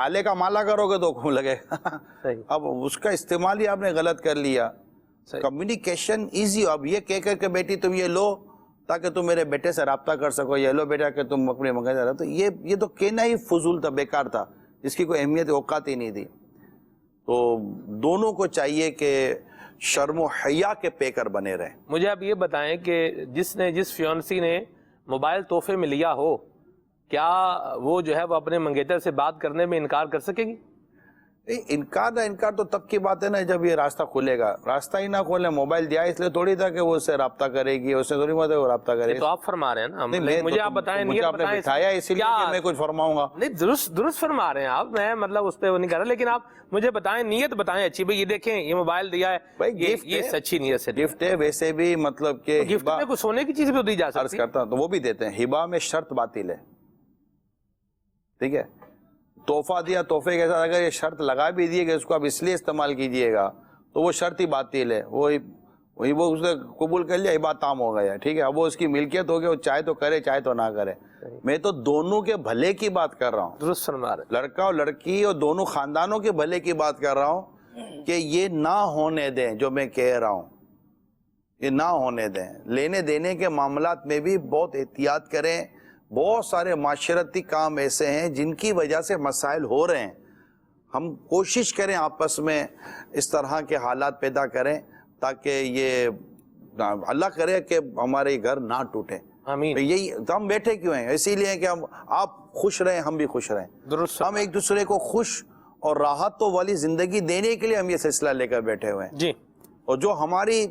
آلے کا مالا کرو گے تو حکم لگے گا۔ اب اس کا استعمال ہی آپ نے غلط کر لیا۔ کمیونیکیشن ایزی، اب یہ کہہ کر کے بیٹی تم یہ لو تاکہ تم میرے بیٹے سے رابطہ کر سکو، یہ لو بیٹا کہ تم اپنے منگا جا رہا، تو یہ تو کہنا ہی فضول تھا، بیکار تھا، اس کی کوئی اہمیت اوقات ہی نہیں تھی۔ تو دونوں کو چاہیے کہ شرم و حیا کے پیکر بنے رہیں۔ مجھے آپ یہ بتائیں کہ جس فیونسی نے موبائل تحفے میں لیا ہو، کیا وہ جو ہے وہ اپنے منگیتر سے بات کرنے میں انکار کر سکے گی؟ انکار تو تب کی بات ہے نا جب یہ راستہ کھلے گا، راستہ ہی نہ کھولے، موبائل دیا اس لیے تھوڑی تھا کہ وہ اس سے رابطہ کرے گی، اس سے تھوڑی مت ہے وہ رابطہ کرے گی۔ تو آپ فرما رہے ہیں نا، مجھے آپ بتائیں، مجھے آپ نے بٹھایا اسی لیے کہ میں کچھ فرماؤں گا۔ نہیں، درست فرما رہے ہیں آپ، میں مطلب اس پہ وہ نہیں کر رہا، لیکن آپ مجھے بتائیں، نیت بتائیں اچھی، بھئی یہ دیکھیں یہ موبائل دیا ہے، یہ سچی نیت سے گفٹ ہے، ویسے بھی مطلب کہ گفٹ میں کچھ سونے کی چیز بھی دی جا سکتی ہے، کرتا تو وہ بھی دیتے ہیں۔ ہبہ میں شرط باطل ہے، ٹھیک ہے، تحفہ دیا، تحفے کے ساتھ اگر یہ شرط لگا بھی دیے کہ اس کو آپ اس لیے استعمال کیجئے گا تو وہ شرط ہی باطل ہے، وہ اس نے قبول کر لیا، عبادت تام ہو گیا، ٹھیک ہے، اب وہ اس کی ملکیت ہو گئی، وہ چاہے تو کرے چاہے تو نہ کرے۔ میں تو دونوں کے بھلے کی بات کر رہا ہوں، درست فرما رہے ہیں، لڑکا اور لڑکی اور دونوں خاندانوں کے بھلے کی بات کر رہا ہوں کہ یہ نہ ہونے دیں جو میں کہہ رہا ہوں، یہ نہ ہونے دیں. لینے دینے کے معاملات میں بھی بہت احتیاط کریں. بہت سارے معاشرتی کام ایسے ہیں جن کی وجہ سے مسائل ہو رہے ہیں. ہم کوشش کریں آپس میں اس طرح کے حالات پیدا کریں تاکہ یہ اللہ کرے کہ ہمارے گھر نہ ٹوٹیں. آمین. یہی ہم بیٹھے کیوں ہیں؟ اسی لیے کہ آپ خوش رہیں، ہم بھی خوش رہیں. درست. ہم ایک دوسرے کو خوش اور راحت والی زندگی دینے کے لیے ہم یہ سلسلہ لے کر بیٹھے ہوئے ہیں. جی. اور جو ہماری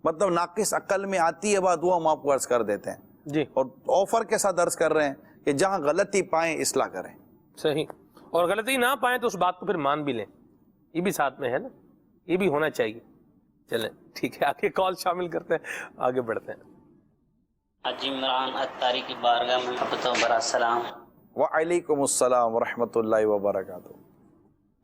مطلب ناقص عقل میں آتی ہے بات وہ ہم آپ کو عرض کر دیتے ہیں. جی. اور آفر کے ساتھ عرض کر رہے ہیں کہ جہاں غلطی پائیں اصلاح کریں. صحیح. اور غلطی نہ پائیں تو اس بات کو پھر مان بھی لیں، یہ بھی ساتھ میں ہے نا، یہ بھی ہونا چاہیے. چلیں ٹھیک ہے، آگے کال شامل کرتے ہیں، آگے بڑھتے ہیں. حاجی عمران اتاری کی بارگاہ میں ابتو برا سلام. وعلیکم السلام ورحمۃ اللہ وبرکاتہ.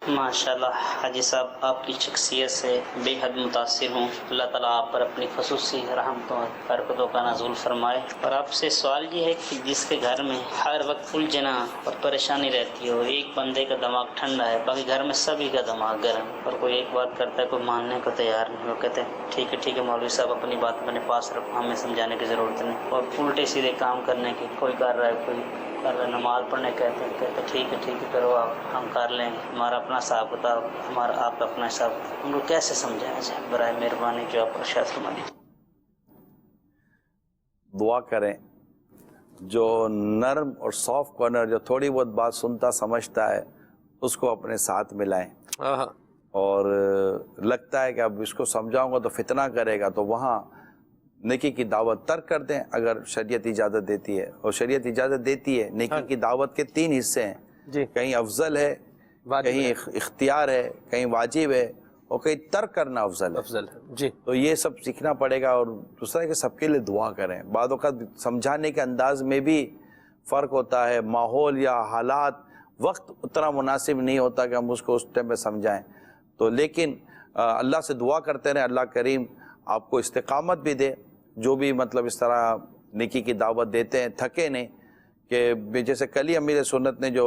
ماشاءاللہ حاجی صاحب آپ کی شخصیت سے بے حد متاثر ہوں. اللہ تعالیٰ آپ پر اپنی خصوصی رحمتوں اور برکتوں کا نزول فرمائے. اور آپ سے سوال یہ ہے کہ جس کے گھر میں ہر وقت الجھنا اور پریشانی رہتی ہو، ایک بندے کا دماغ ٹھنڈا ہے، باقی گھر میں سبھی کا دماغ گرم، اور کوئی ایک بات کرتا ہے کوئی ماننے کو تیار نہیں. وہ کہتے ہیں ٹھیک ہے مولوی صاحب اپنی بات اپنے پاس رکھو، ہمیں سمجھانے کی ضرورت نہیں. اور الٹے سیدھے کام کرنے کی، کوئی کر رہا ہے کوئی کر رہا ہے، نماز پڑھنے کہتے ٹھیک ہے کرو آپ، ہم کر لیں گے، ہمارا اپنا حساب کتاب، ہمارا آپ اپنا حساب. ان کو کیسے سمجھایا جائے؟ برائے مہربانی جو آپ ارشاد فرمائیں. دعا کریں. جو نرم اور سافٹ کارنر جو تھوڑی بہت بات سنتا سمجھتا ہے اس کو اپنے ساتھ ملائیں. اور لگتا ہے کہ اب اس کو سمجھاؤں گا تو فتنہ کرے گا، تو وہاں نیکی کی دعوت ترک کر دیں اگر شریعت اجازت دیتی ہے. اور شریعت اجازت دیتی ہے. نیکی کی دعوت کے 3 حصے ہیں. جی. کہیں افضل ہے، کہیں اختیار ہے، کہیں واجب ہے، اور کہیں ترک کرنا افضل ہے. جی. تو یہ سب سیکھنا پڑے گا. اور دوسرا ہے کہ سب کے لیے دعا کریں. بعض اوقات سمجھانے کے انداز میں بھی فرق ہوتا ہے، ماحول یا حالات، وقت اتنا مناسب نہیں ہوتا کہ ہم اس کو اس ٹائم میں سمجھائیں. تو لیکن اللہ سے دعا کرتے رہیں اللہ کریم آپ کو استقامت بھی دے. جو بھی مطلب اس طرح نیکی کی دعوت دیتے ہیں تھکے نہیں. کہ جیسے کل ہی امیر سنت نے جو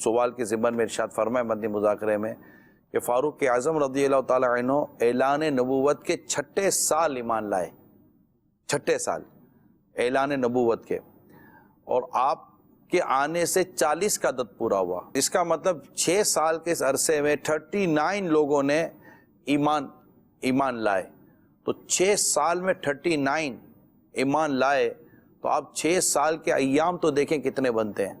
سوال کے ضمن میں ارشاد فرمایا مدنی مذاکرے میں کہ فاروق اعظم رضی اللہ تعالی عنہ اعلان نبوت کے 6 سال ایمان لائے. 6 سال اعلان نبوت کے، اور آپ کے آنے سے 40 کا عدد پورا ہوا. اس کا مطلب 6 سال کے اس عرصے میں 39 لوگوں نے ایمان لائے. تو 6 سال میں 39 ایمان لائے تو آپ 6 سال کے ایام تو دیکھیں کتنے بنتے ہیں.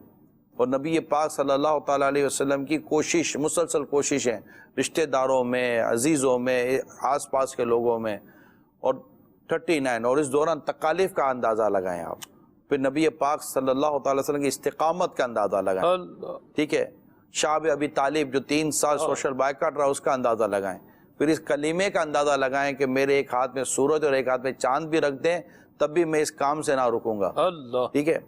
اور نبی پاک صلی اللہ تعالیٰ علیہ وسلم کی کوشش، مسلسل کوشش ہے رشتہ داروں میں، عزیزوں میں، آس پاس کے لوگوں میں، اور 39. اور اس دوران تکالیف کا اندازہ لگائیں آپ. پھر نبی پاک صلی اللہ تعالیٰ وسلم کی استقامت کا اندازہ لگائیں. ٹھیک ہے. شعب ابی طالب جو 3 سال سوشل بائیکاٹ رہا اس کا اندازہ لگائیں. پھر اس کلمے کا اندازہ لگائیں کہ میرے ایک ہاتھ میں سورج اور ایک ہاتھ میں چاند بھی رکھ دیں تب بھی میں اس کام سے نہ رکوں گا. ٹھیک ہے.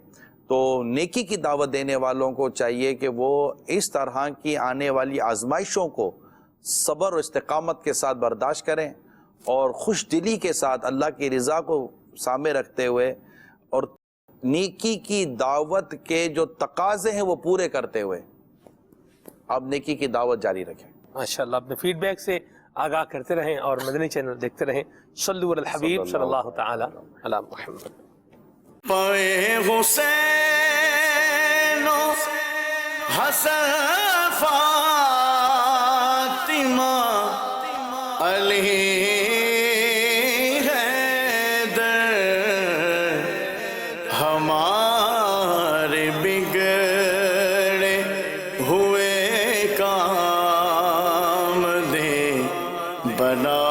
تو نیکی کی دعوت دینے والوں کو چاہیے کہ وہ اس طرح کی آنے والی آزمائشوں کو صبر اور استقامت کے ساتھ برداشت کریں، اور خوش دلی کے ساتھ اللہ کی رضا کو سامنے رکھتے ہوئے اور نیکی کی دعوت کے جو تقاضے ہیں وہ پورے کرتے ہوئے آپ نیکی کی دعوت جاری رکھیں. ماشاءاللہ. اپنے فیڈ بیک سے آگاہ کرتے رہیں اور مدنی چینل دیکھتے رہیں. صلو علی الحبیب صلی اللہ تعالی علی محمد. پائے حسین و حسن فاطمہ علی حیدر ہمارے بگڑے ہوئے کام دے بنا